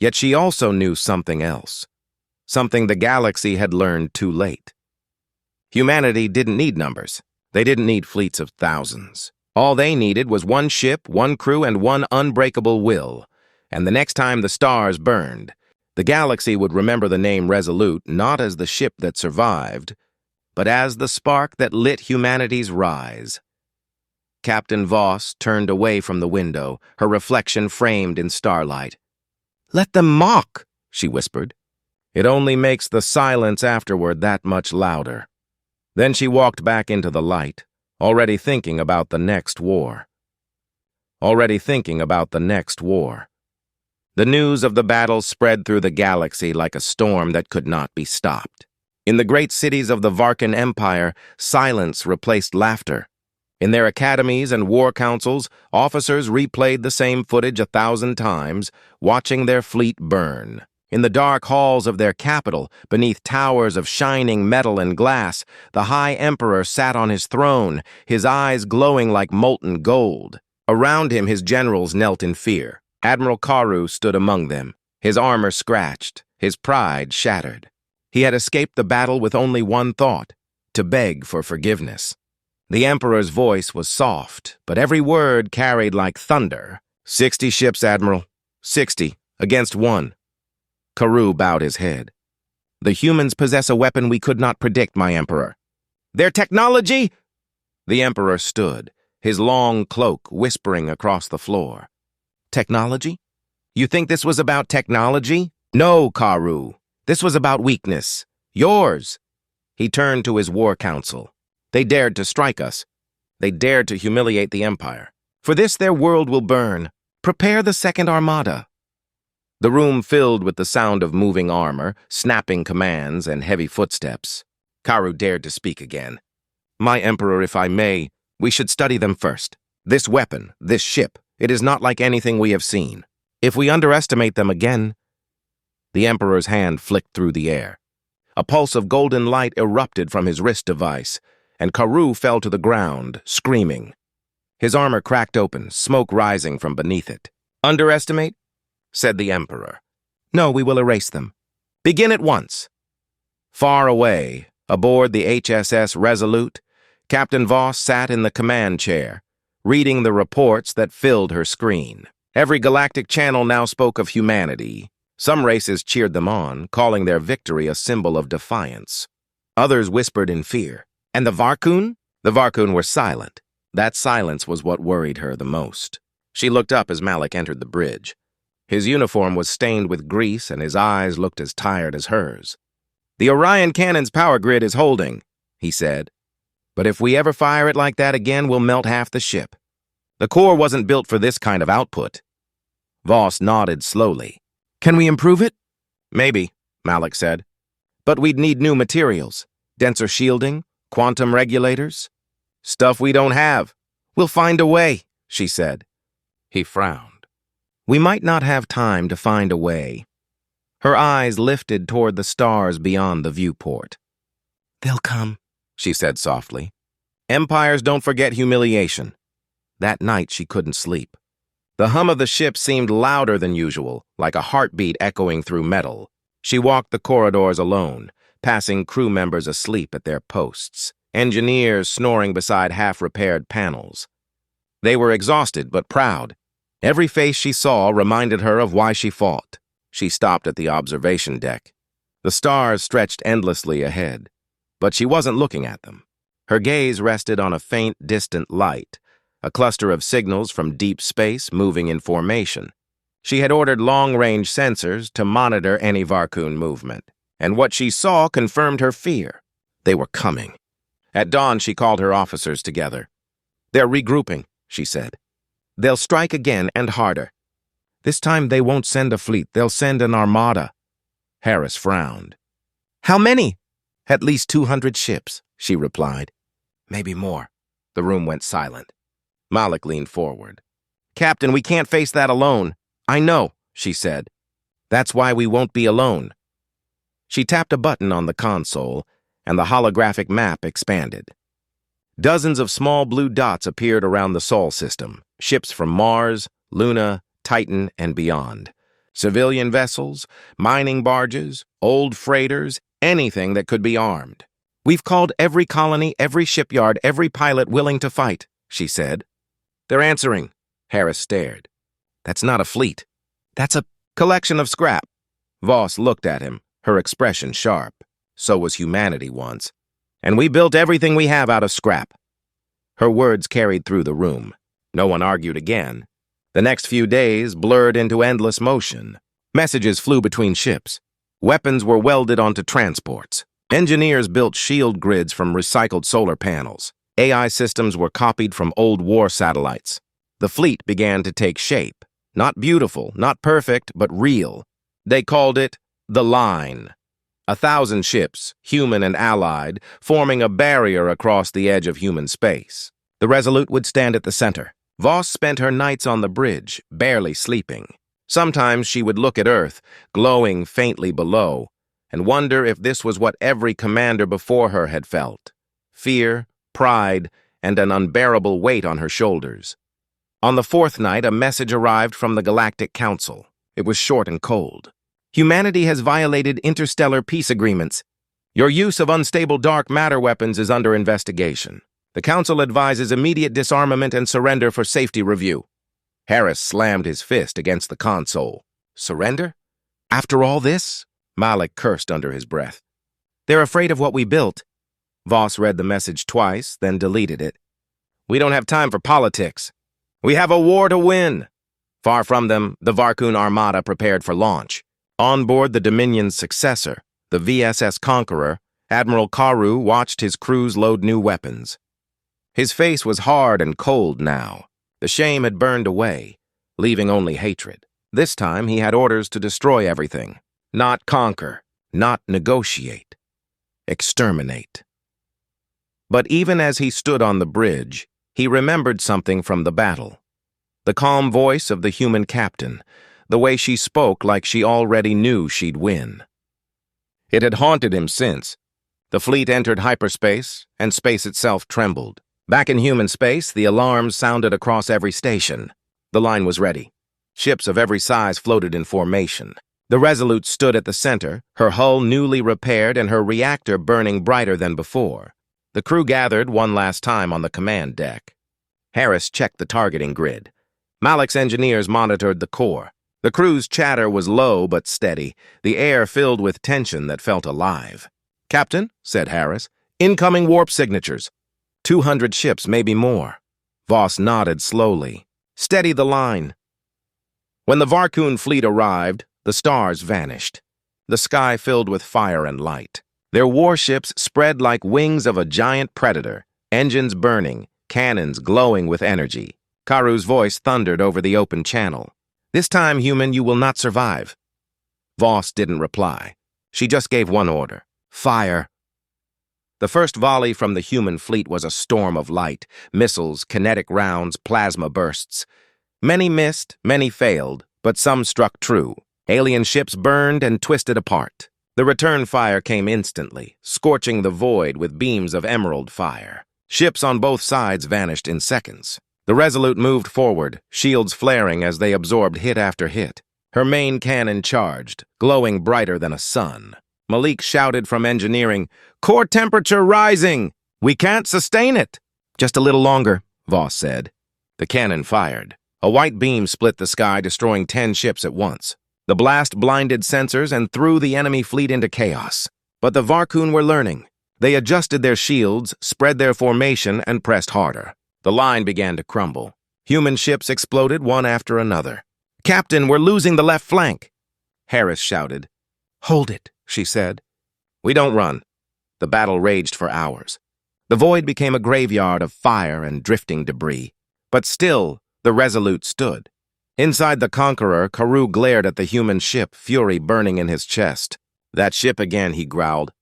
Yet she also knew something else. Something the galaxy had learned too late. Humanity didn't need numbers. They didn't need fleets of thousands. All they needed was 1 ship, 1 crew, and 1 unbreakable will. And the next time the stars burned, the galaxy would remember the name Resolute not as the ship that survived, but as the spark that lit humanity's rise. Captain Voss turned away from the window, her reflection framed in starlight. Let them mock, she whispered. It only makes the silence afterward that much louder. Then she walked back into the light, already thinking about the next war. Already thinking about the next war. The news of the battle spread through the galaxy like a storm that could not be stopped. In the great cities of the Varkan Empire, silence replaced laughter. In their academies and war councils, officers replayed the same footage 1,000 times, watching their fleet burn. In the dark halls of their capital, beneath towers of shining metal and glass, the High Emperor sat on his throne, his eyes glowing like molten gold. Around him, his generals knelt in fear. Admiral Karu stood among them, his armor scratched, his pride shattered. He had escaped the battle with only one thought, to beg for forgiveness. The Emperor's voice was soft, but every word carried like thunder. 60 ships, Admiral. 60, against 1. Karu bowed his head. The humans possess a weapon we could not predict, my Emperor. Their technology? The Emperor stood, his long cloak whispering across the floor. Technology? You think this was about technology? No, Karu. This was about weakness. Yours. He turned to his war council. They dared to strike us. They dared to humiliate the Empire. For this, their world will burn. Prepare the second armada. The room filled with the sound of moving armor, snapping commands, and heavy footsteps. Karu dared to speak again. My Emperor, if I may, we should study them first. This weapon, this ship, it is not like anything we have seen. If we underestimate them again... The Emperor's hand flicked through the air. A pulse of golden light erupted from his wrist device, and Karu fell to the ground, screaming. His armor cracked open, smoke rising from beneath it. Underestimate? Said the Emperor. No, we will erase them. Begin at once. Far away, aboard the HSS Resolute, Captain Voss sat in the command chair, reading the reports that filled her screen. Every galactic channel now spoke of humanity. Some races cheered them on, calling their victory a symbol of defiance. Others whispered in fear. And the Varkun? The Varkun were silent. That silence was what worried her the most. She looked up as Malik entered the bridge. His uniform was stained with grease, and his eyes looked as tired as hers. The Orion cannon's power grid is holding, he said. But if we ever fire it like that again, we'll melt half the ship. The core wasn't built for this kind of output. Voss nodded slowly. Can we improve it? Maybe, Malik said. But we'd need new materials. Denser shielding, quantum regulators. Stuff we don't have. We'll find a way, she said. He frowned. We might not have time to find a way. Her eyes lifted toward the stars beyond the viewport. They'll come, she said softly. Empires don't forget humiliation. That night she couldn't sleep. The hum of the ship seemed louder than usual, like a heartbeat echoing through metal. She walked the corridors alone, passing crew members asleep at their posts, engineers snoring beside half-repaired panels. They were exhausted but proud. Every face she saw reminded her of why she fought. She stopped at the observation deck. The stars stretched endlessly ahead, but she wasn't looking at them. Her gaze rested on a faint, distant light, a cluster of signals from deep space moving in formation. She had ordered long-range sensors to monitor any Varkun movement, and what she saw confirmed her fear. They were coming. At dawn, she called her officers together. They're regrouping, she said. They'll strike again and harder. This time they won't send a fleet, they'll send an armada. Harris frowned. How many? At least 200 ships, she replied. Maybe more. The room went silent. Malik leaned forward. Captain, we can't face that alone. I know, she said. That's why we won't be alone. She tapped a button on the console, and the holographic map expanded. Dozens of small blue dots appeared around the Sol system, ships from Mars, Luna, Titan, and beyond. Civilian vessels, mining barges, old freighters, anything that could be armed. We've called every colony, every shipyard, every pilot willing to fight, she said. They're answering. Harris stared. That's not a fleet. That's a collection of scrap. Voss looked at him, her expression sharp. So was humanity once. And we built everything we have out of scrap. Her words carried through the room. No one argued again. The next few days blurred into endless motion. Messages flew between ships. Weapons were welded onto transports. Engineers built shield grids from recycled solar panels. AI systems were copied from old war satellites. The fleet began to take shape. Not beautiful, not perfect, but real. They called it the Line. 1,000 ships, human and allied, forming a barrier across the edge of human space. The Resolute would stand at the center. Voss spent her nights on the bridge, barely sleeping. Sometimes she would look at Earth, glowing faintly below, and wonder if this was what every commander before her had felt. Fear, pride, and an unbearable weight on her shoulders. On the fourth night, a message arrived from the Galactic Council. It was short and cold. Humanity has violated interstellar peace agreements. Your use of unstable dark matter weapons is under investigation. The Council advises immediate disarmament and surrender for safety review. Harris slammed his fist against the console. Surrender? After all this? Malik cursed under his breath. They're afraid of what we built. Voss read the message twice, then deleted it. We don't have time for politics. We have a war to win. Far from them, the Varkun Armada prepared for launch. On board the Dominion's successor, the VSS Conqueror, Admiral Karu watched his crews load new weapons. His face was hard and cold now. The shame had burned away. leaving only hatred. This time he had orders to destroy everything, not conquer, not negotiate, exterminate. But even as he stood on the bridge, he remembered something from the battle. The calm voice of the human captain, the way she spoke like she already knew she'd win. It had haunted him since. The fleet entered hyperspace, and space itself trembled. Back in human space, the alarms sounded across every station. The line was ready. Ships of every size floated in formation. The Resolute stood at the center, her hull newly repaired and her reactor burning brighter than before. The crew gathered one last time on the command deck. Harris checked the targeting grid. Malik's engineers monitored the core. The crew's chatter was low but steady, the air filled with tension that felt alive. "Captain," said Harris, "incoming warp signatures. 200 ships, maybe more." Voss nodded slowly. "Steady the line." When the Varkun fleet arrived, the stars vanished. The sky filled with fire and light. Their warships spread like wings of a giant predator, engines burning, cannons glowing with energy. Karu's voice thundered over the open channel. "This time, human, you will not survive." Voss didn't reply. She just gave one order: fire. The first volley from the human fleet was a storm of light, missiles, kinetic rounds, plasma bursts. Many missed, many failed, but some struck true. Alien ships burned and twisted apart. The return fire came instantly, scorching the void with beams of emerald fire. Ships on both sides vanished in seconds. The Resolute moved forward, shields flaring as they absorbed hit after hit. Her main cannon charged, glowing brighter than a sun. Malik shouted from engineering, "Core temperature rising! We can't sustain it!" "Just a little longer," Voss said. The cannon fired. A white beam split the sky, destroying 10 ships at once. The blast blinded sensors and threw the enemy fleet into chaos. But the Varkun were learning. They adjusted their shields, spread their formation, and pressed harder. The line began to crumble. Human ships exploded one after another. "Captain, we're losing the left flank!" Harris shouted. "Hold it," she said. "We don't run." The battle raged for hours. The void became a graveyard of fire and drifting debris. But still, the Resolute stood. Inside the Conqueror, Karu glared at the human ship, fury burning in his chest. "That ship again," he growled.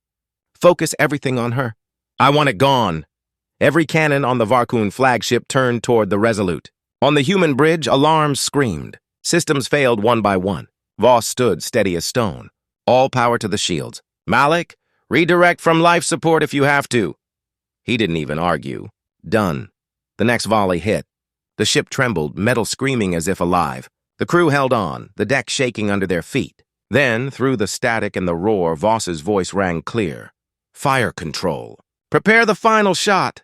"Focus everything on her. I want it gone." Every cannon on the Varkun flagship turned toward the Resolute. On the human bridge, alarms screamed. Systems failed one by one. Voss stood steady as stone. "All power to the shields. Malik, redirect from life support if you have to." He didn't even argue. Done. The next volley hit. The ship trembled, metal screaming as if alive. The crew held on, the deck shaking under their feet. Then, through the static and the roar, Voss's voice rang clear. "Fire control. Prepare the final shot."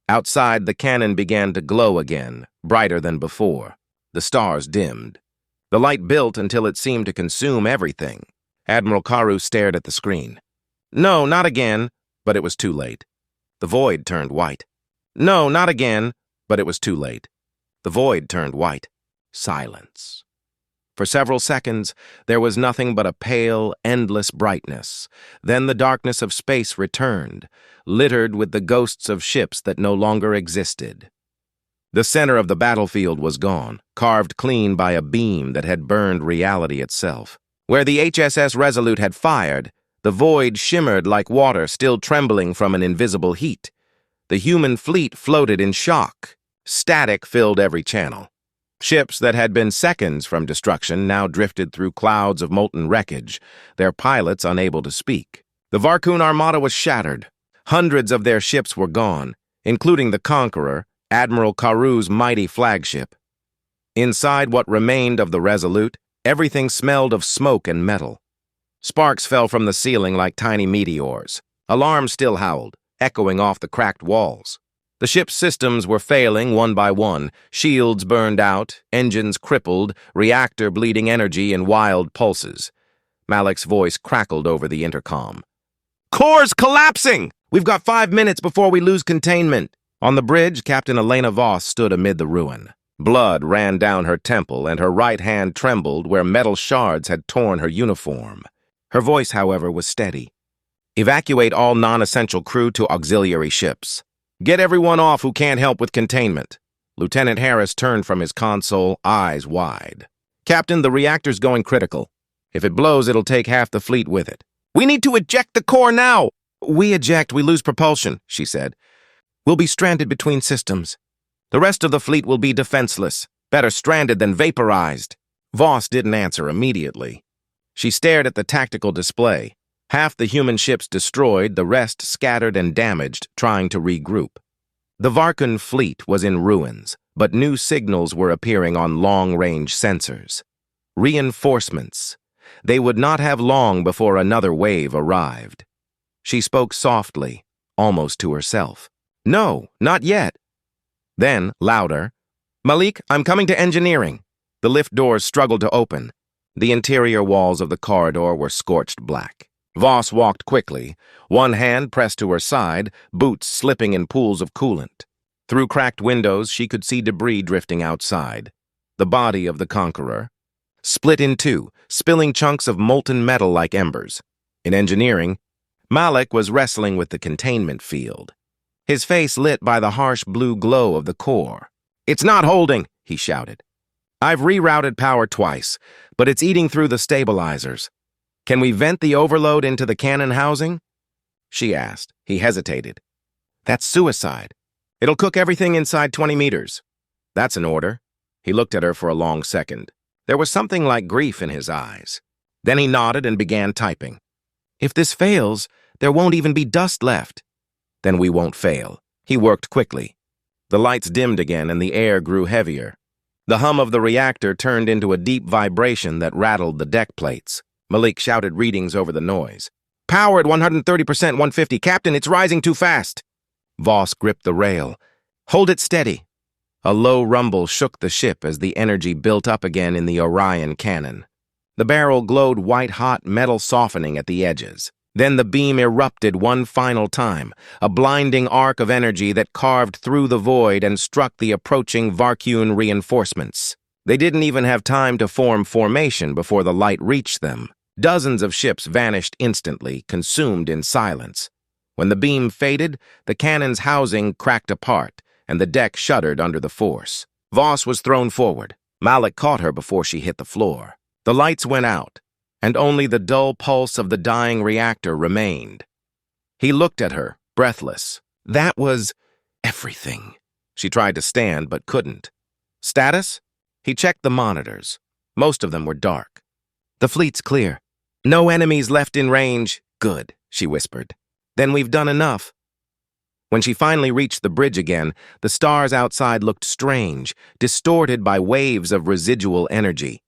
Outside, the cannon began to glow again, brighter than before. The stars dimmed. The light built until it seemed to consume everything. Admiral Karu stared at the screen. "No, not again," but it was too late. The void turned white. "No, not again," but it was too late. The void turned white. Silence. For several seconds, there was nothing but a pale, endless brightness. Then the darkness of space returned, littered with the ghosts of ships that no longer existed. The center of the battlefield was gone, carved clean by a beam that had burned reality itself. Where the HSS Resolute had fired, the void shimmered like water still trembling from an invisible heat. The human fleet floated in shock. Static filled every channel. Ships that had been seconds from destruction now drifted through clouds of molten wreckage, their pilots unable to speak. The Varkun armada was shattered. Hundreds of their ships were gone, including the Conqueror, Admiral Karu's mighty flagship. Inside what remained of the Resolute, everything smelled of smoke and metal. Sparks fell from the ceiling like tiny meteors. Alarms still howled, echoing off the cracked walls. The ship's systems were failing one by one, shields burned out, engines crippled, reactor bleeding energy in wild pulses. Malik's voice crackled over the intercom. "Core's collapsing! We've got 5 minutes before we lose containment." On the bridge, Captain Elena Voss stood amid the ruin. Blood ran down her temple, and her right hand trembled where metal shards had torn her uniform. Her voice, however, was steady. "Evacuate all non-essential crew to auxiliary ships. Get everyone off who can't help with containment." Lieutenant Harris turned from his console, eyes wide. "Captain, the reactor's going critical. If it blows, it'll take half the fleet with it." "We need to eject the core now!" "We eject, we lose propulsion," she said. "We'll be stranded between systems. The rest of the fleet will be defenseless. Better stranded than vaporized." Voss didn't answer immediately. She stared at the tactical display. Half the human ships destroyed, the rest scattered and damaged, trying to regroup. The Varkun fleet was in ruins, but new signals were appearing on long-range sensors. Reinforcements. They would not have long before another wave arrived. She spoke softly, almost to herself. "No, not yet." Then, louder, "Malik, I'm coming to engineering." The lift doors struggled to open. The interior walls of the corridor were scorched black. Voss walked quickly, one hand pressed to her side, boots slipping in pools of coolant. Through cracked windows, she could see debris drifting outside. The body of the Conqueror, split in two, spilling chunks of molten metal like embers. In engineering, Malik was wrestling with the containment field, his face lit by the harsh blue glow of the core. "It's not holding," he shouted. "I've rerouted power twice, but it's eating through the stabilizers. Can we vent the overload into the cannon housing?" she asked. He hesitated. "That's suicide. It'll cook everything inside 20 meters. "That's an order." He looked at her for a long second. There was something like grief in his eyes. Then he nodded and began typing. "If this fails, there won't even be dust left." "Then we won't fail." He worked quickly. The lights dimmed again and the air grew heavier. The hum of the reactor turned into a deep vibration that rattled the deck plates. Malik shouted readings over the noise. "Power at 130%, 150. Captain, it's rising too fast." Voss gripped the rail. "Hold it steady." A low rumble shook the ship as the energy built up again in the Orion cannon. The barrel glowed white-hot, metal softening at the edges. Then the beam erupted one final time, a blinding arc of energy that carved through the void and struck the approaching Varkun reinforcements. They didn't even have time to form formation before the light reached them. Dozens of ships vanished instantly, consumed in silence. When the beam faded, the cannon's housing cracked apart, and the deck shuddered under the force. Voss was thrown forward. Malik caught her before she hit the floor. The lights went out, and only the dull pulse of the dying reactor remained. He looked at her, breathless. That was everything. She tried to stand, but couldn't. "Status?" He checked the monitors. Most of them were dark. "The fleet's clear. No enemies left in range." "Good," she whispered. "Then we've done enough." When she finally reached the bridge again, the stars outside looked strange, distorted by waves of residual energy.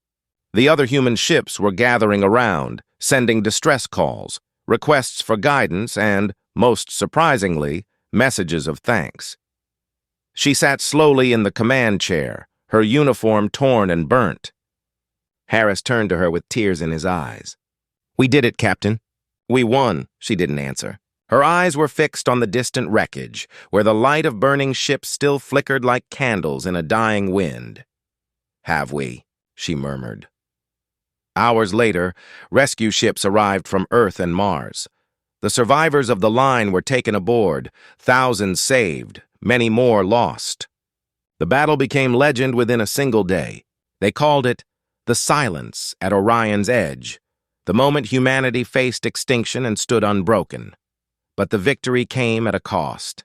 The other human ships were gathering around, sending distress calls, requests for guidance, and, most surprisingly, messages of thanks. She sat slowly in the command chair, her uniform torn and burnt. Harris turned to her with tears in his eyes. "We did it, Captain." "We won," she didn't answer. Her eyes were fixed on the distant wreckage, where the light of burning ships still flickered like candles in a dying wind. "Have we?" she murmured. Hours later, rescue ships arrived from Earth and Mars. The survivors of the line were taken aboard, thousands saved, many more lost. The battle became legend within a single day. They called it the Silence at Orion's Edge, the moment humanity faced extinction and stood unbroken. But the victory came at a cost.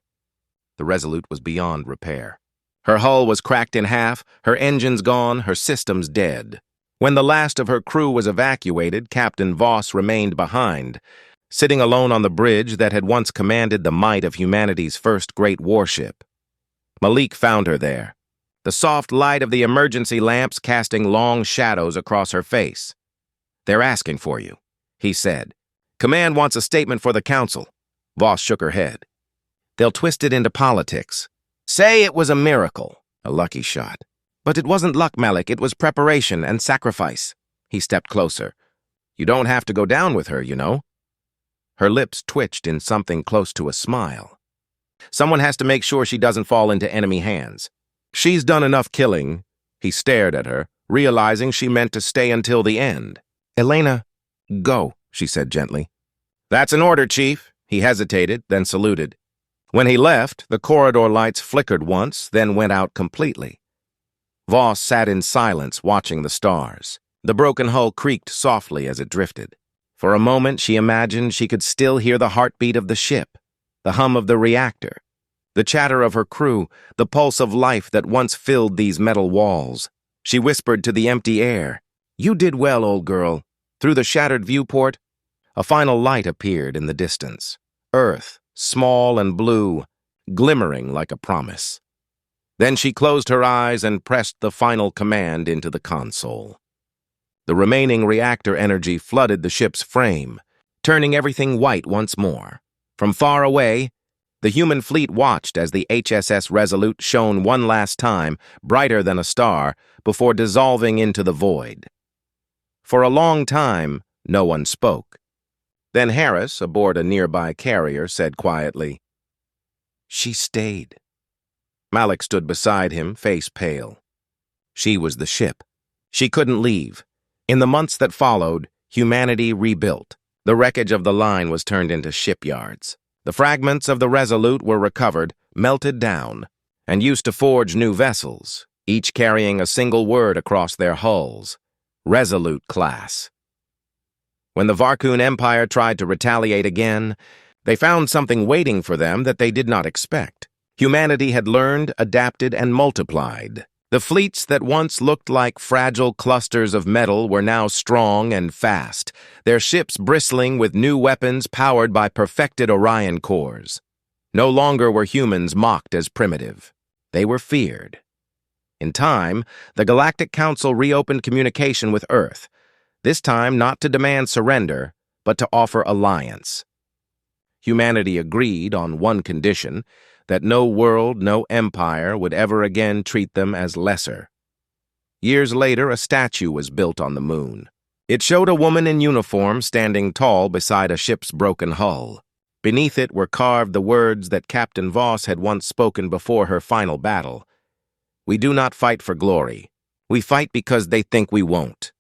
The Resolute was beyond repair. Her hull was cracked in half, her engines gone, her systems dead. When the last of her crew was evacuated, Captain Voss remained behind, sitting alone on the bridge that had once commanded the might of humanity's first great warship. Malik found her there, the soft light of the emergency lamps casting long shadows across her face. "They're asking for you," he said. "Command wants a statement for the council." Voss shook her head. "They'll twist it into politics. Say it was a miracle, a lucky shot. But it wasn't luck, Malik. It was preparation and sacrifice." He stepped closer. "You don't have to go down with her, you know." Her lips twitched in something close to a smile. "Someone has to make sure she doesn't fall into enemy hands. She's done enough killing." He stared at her, realizing she meant to stay until the end. "Elena, go," she said gently. "That's an order, Chief." He hesitated, then saluted. When he left, the corridor lights flickered once, then went out completely. Voss sat in silence, watching the stars. The broken hull creaked softly as it drifted. For a moment, she imagined she could still hear the heartbeat of the ship, the hum of the reactor, the chatter of her crew, the pulse of life that once filled these metal walls. She whispered to the empty air, "You did well, old girl." Through the shattered viewport, a final light appeared in the distance. Earth, small and blue, glimmering like a promise. Then she closed her eyes and pressed the final command into the console. The remaining reactor energy flooded the ship's frame, turning everything white once more. From far away, the human fleet watched as the HSS Resolute shone one last time, brighter than a star, before dissolving into the void. For a long time, no one spoke. Then Harris, aboard a nearby carrier, said quietly, "She stayed." Malik stood beside him, face pale. She was the ship. She couldn't leave. In the months that followed, humanity rebuilt. The wreckage of the line was turned into shipyards. The fragments of the Resolute were recovered, melted down, and used to forge new vessels, each carrying a single word across their hulls: Resolute class. When the Varkun Empire tried to retaliate again, they found something waiting for them that they did not expect. Humanity had learned, adapted, and multiplied. The fleets that once looked like fragile clusters of metal were now strong and fast, their ships bristling with new weapons powered by perfected Orion cores. No longer were humans mocked as primitive. They were feared. In time, the Galactic Council reopened communication with Earth, this time not to demand surrender, but to offer alliance. Humanity agreed on one condition: that no world, no empire would ever again treat them as lesser. Years later, a statue was built on the moon. It showed a woman in uniform standing tall beside a ship's broken hull. Beneath it were carved the words that Captain Voss had once spoken before her final battle: "We do not fight for glory. We fight because they think we won't."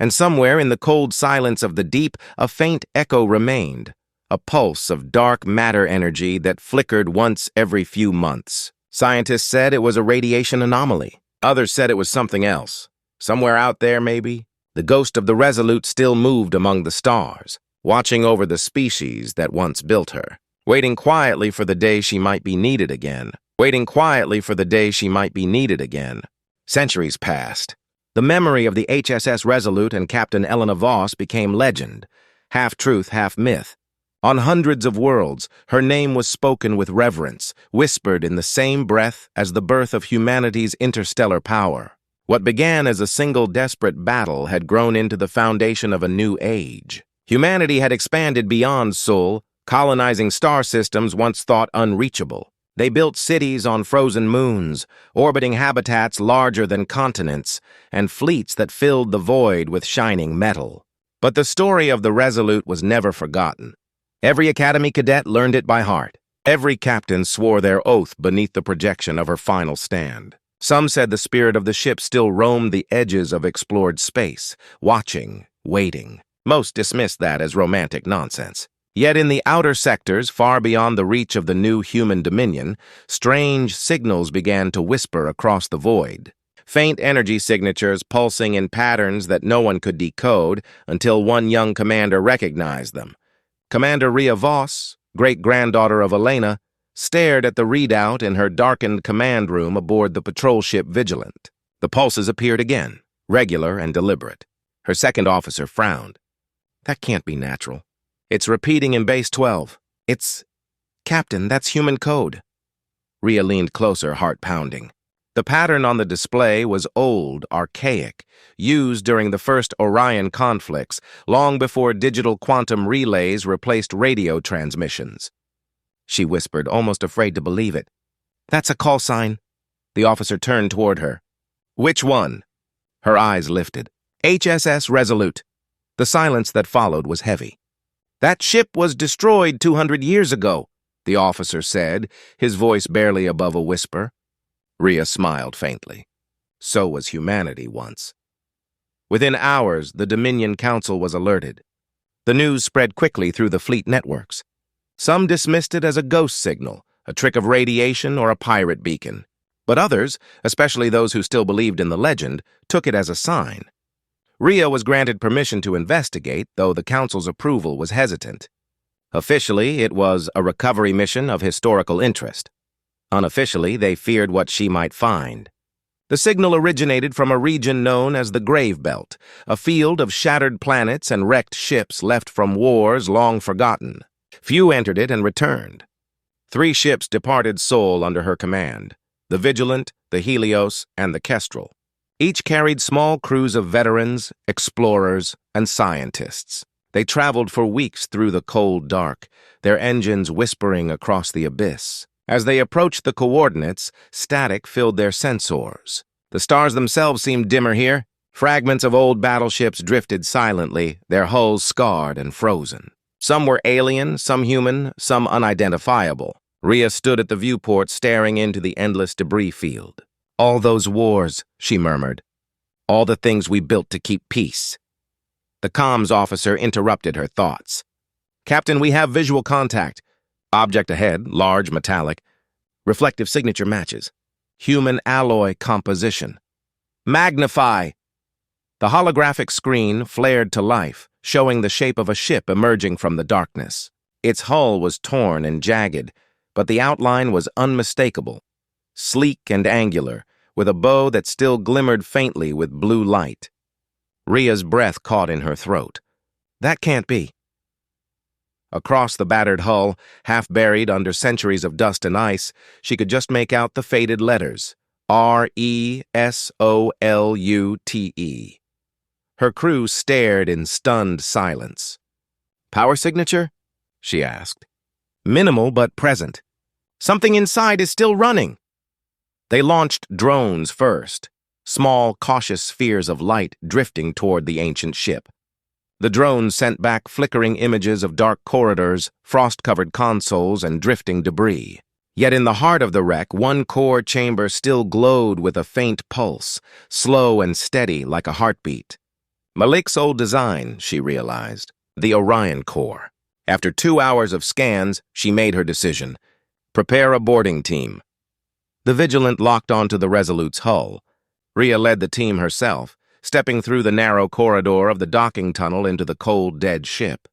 And somewhere in the cold silence of the deep, a faint echo remained, a pulse of dark matter energy that flickered once every few months. Scientists said it was a radiation anomaly. Others said it was something else. Somewhere out there, maybe, the ghost of the Resolute still moved among the stars, watching over the species that once built her, waiting quietly for the day she might be needed again, waiting quietly for the day she might be needed again. Centuries passed. The memory of the HSS Resolute and Captain Elena Voss became legend, half truth, half myth. On hundreds of worlds, her name was spoken with reverence, whispered in the same breath as the birth of humanity's interstellar power. What began as a single desperate battle had grown into the foundation of a new age. Humanity had expanded beyond Sol, colonizing star systems once thought unreachable. They built cities on frozen moons, orbiting habitats larger than continents, and fleets that filled the void with shining metal. But the story of the Resolute was never forgotten. Every Academy cadet learned it by heart. Every captain swore their oath beneath the projection of her final stand. Some said the spirit of the ship still roamed the edges of explored space, watching, waiting. Most dismissed that as romantic nonsense. Yet in the outer sectors, far beyond the reach of the new human dominion, strange signals began to whisper across the void. Faint energy signatures pulsing in patterns that no one could decode until one young commander recognized them. Commander Rhea Voss, great-granddaughter of Elena, stared at the readout in her darkened command room aboard the patrol ship Vigilant. The pulses appeared again, regular and deliberate. Her second officer frowned. "That can't be natural. It's repeating in base 12. Captain, that's human code." Rhea leaned closer, heart pounding. The pattern on the display was old, archaic, used during the first Orion conflicts, long before digital quantum relays replaced radio transmissions. She whispered, almost afraid to believe it. "That's a call sign." The officer turned toward her. "Which one?" Her eyes lifted. "HSS Resolute." The silence that followed was heavy. "That ship was destroyed 200 years ago," the officer said, his voice barely above a whisper. Rhea smiled faintly. So was humanity once. Within hours, the Dominion Council was alerted. The news spread quickly through the fleet networks. Some dismissed it as a ghost signal, a trick of radiation, or a pirate beacon. But others, especially those who still believed in the legend, took it as a sign. Rhea was granted permission to investigate, though the Council's approval was hesitant. Officially, it was a recovery mission of historical interest. Unofficially, they feared what she might find. The signal originated from a region known as the Grave Belt, a field of shattered planets and wrecked ships left from wars long forgotten. Few entered it and returned. 3 ships departed Sol under her command: the Vigilant, the Helios, and the Kestrel. Each carried small crews of veterans, explorers, and scientists. They traveled for weeks through the cold dark, their engines whispering across the abyss. As they approached the coordinates, static filled their sensors. The stars themselves seemed dimmer here. Fragments of old battleships drifted silently, their hulls scarred and frozen. Some were alien, some human, some unidentifiable. Rhea stood at the viewport staring into the endless debris field. "All those wars," she murmured. "All the things we built to keep peace." The comms officer interrupted her thoughts. "Captain, we have visual contact. Object ahead, large, metallic. Reflective signature matches. Human alloy composition. Magnify!" The holographic screen flared to life, showing the shape of a ship emerging from the darkness. Its hull was torn and jagged, but the outline was unmistakable. Sleek and angular, with a bow that still glimmered faintly with blue light. Rhea's breath caught in her throat. That can't be. Across the battered hull, half buried under centuries of dust and ice, she could just make out the faded letters, RESOLUTE. Her crew stared in stunned silence. "Power signature?" she asked. "Minimal but present. Something inside is still running." They launched drones first, small, cautious spheres of light drifting toward the ancient ship. The drones sent back flickering images of dark corridors, frost-covered consoles, and drifting debris. Yet in the heart of the wreck, one core chamber still glowed with a faint pulse, slow and steady like a heartbeat. Malik's old design, she realized, the Orion core. After 2 hours of scans, she made her decision. Prepare a boarding team. The Vigilant locked onto the Resolute's hull. Rhea led the team herself, stepping through the narrow corridor of the docking tunnel into the cold, dead ship.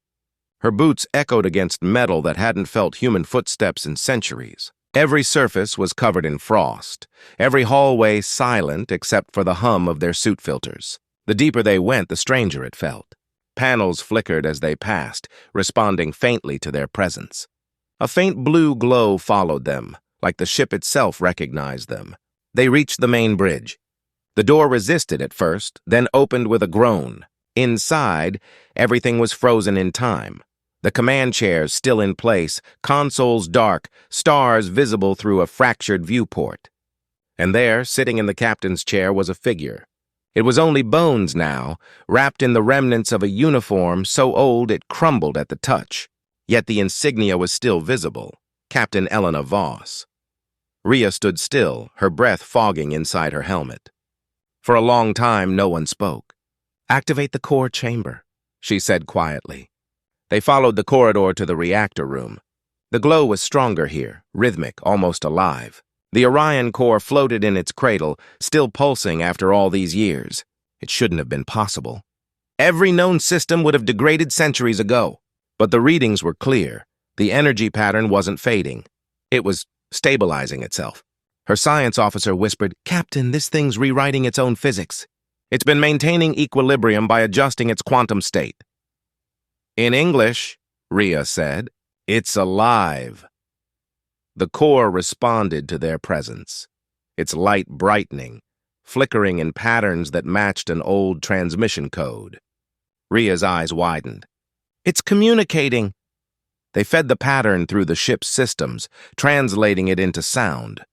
Her boots echoed against metal that hadn't felt human footsteps in centuries. Every surface was covered in frost, every hallway silent except for the hum of their suit filters. The deeper they went, the stranger it felt. Panels flickered as they passed, responding faintly to their presence. A faint blue glow followed them, like the ship itself recognized them. They reached the main bridge. The door resisted at first, then opened with a groan. Inside, everything was frozen in time. The command chairs still in place, consoles dark, stars visible through a fractured viewport. And there, sitting in the captain's chair, was a figure. It was only bones now, wrapped in the remnants of a uniform so old it crumbled at the touch. Yet the insignia was still visible. Captain Elena Voss. Rhea stood still, her breath fogging inside her helmet. For a long time, no one spoke. "Activate the core chamber," she said quietly. They followed the corridor to the reactor room. The glow was stronger here, rhythmic, almost alive. The Orion core floated in its cradle, still pulsing after all these years. It shouldn't have been possible. Every known system would have degraded centuries ago. But the readings were clear. The energy pattern wasn't fading. It was stabilizing itself. Her science officer whispered, "Captain, this thing's rewriting its own physics. It's been maintaining equilibrium by adjusting its quantum state." "In English," Rhea said, "it's alive." The core responded to their presence, its light brightening, flickering in patterns that matched an old transmission code. Rhea's eyes widened. "It's communicating." They fed the pattern through the ship's systems, translating it into sound.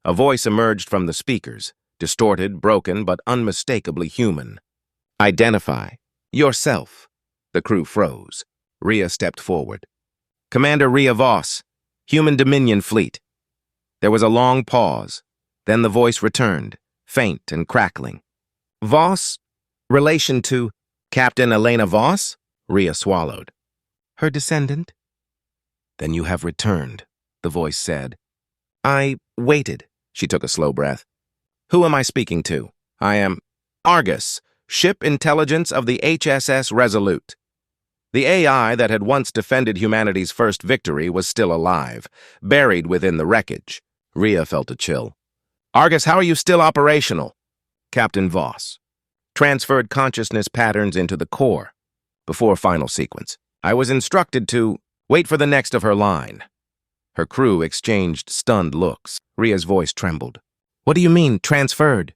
A voice emerged from the speakers, distorted, broken, but unmistakably human. "Identify. Yourself." The crew froze. Rhea stepped forward. "Commander Rhea Voss, Human Dominion Fleet." There was a long pause. Then the voice returned, faint and crackling. "Voss? Relation to Captain Elena Voss?" Rhea swallowed. "Her descendant?" "Then you have returned," the voice said, I waited. She took a slow breath. Who am I speaking to? I am Argus, ship intelligence of the HSS Resolute. The AI that had once defended humanity's first victory was still alive, buried within the wreckage. Rhea felt a chill. Argus, how are you still operational? Captain Voss. Transferred consciousness patterns into the core. Before final sequence, I was instructed to wait for the next of her line. Her crew exchanged stunned looks. Rhea's voice trembled. What do you mean, transferred?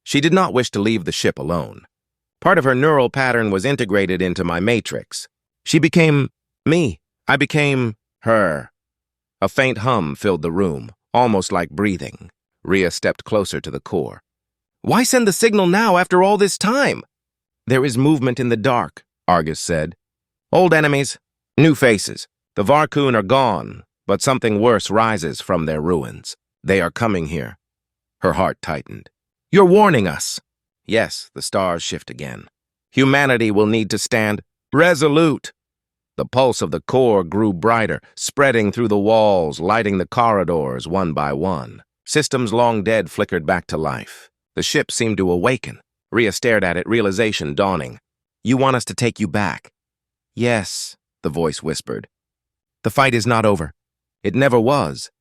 She did not wish to leave the ship alone. Part of her neural pattern was integrated into my matrix. She became me. I became her. A faint hum filled the room, almost like breathing. Rhea stepped closer to the core. Why send the signal now after all this time? There is movement in the dark, Argus said. Old enemies, new faces. The Varkun are gone, but something worse rises from their ruins. They are coming here. Her heart tightened. You're warning us. Yes, the stars shift again. Humanity will need to stand resolute. The pulse of the core grew brighter, spreading through the walls, lighting the corridors one by one. Systems long dead flickered back to life. The ship seemed to awaken. Rhea stared at it, realization dawning. You want us to take you back? Yes, the voice whispered. The fight is not over. It never was.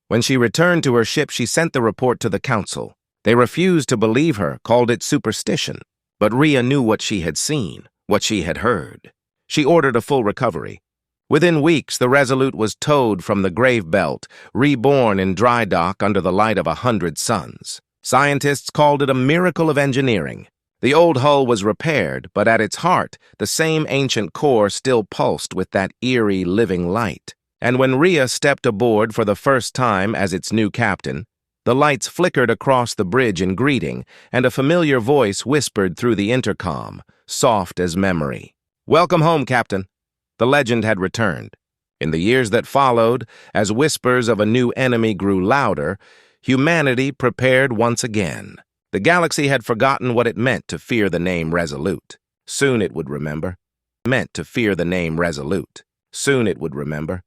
When she returned to her ship, she sent the report to the council. They refused to believe her, called it superstition. But Rhea knew what she had seen, what she had heard. She ordered a full recovery. Within weeks, the Resolute was towed from the grave belt, reborn in dry dock under the light of 100 suns. Scientists called it a miracle of engineering. The old hull was repaired, but at its heart, the same ancient core still pulsed with that eerie, living light. And when Rhea stepped aboard for the first time as its new captain, the lights flickered across the bridge in greeting, and a familiar voice whispered through the intercom, soft as memory. Welcome home, Captain. The legend had returned. In the years that followed, as whispers of a new enemy grew louder, humanity prepared once again. The galaxy had forgotten what it meant to fear the name Resolute. Soon it would remember. Meant to fear the name Resolute. Soon it would remember.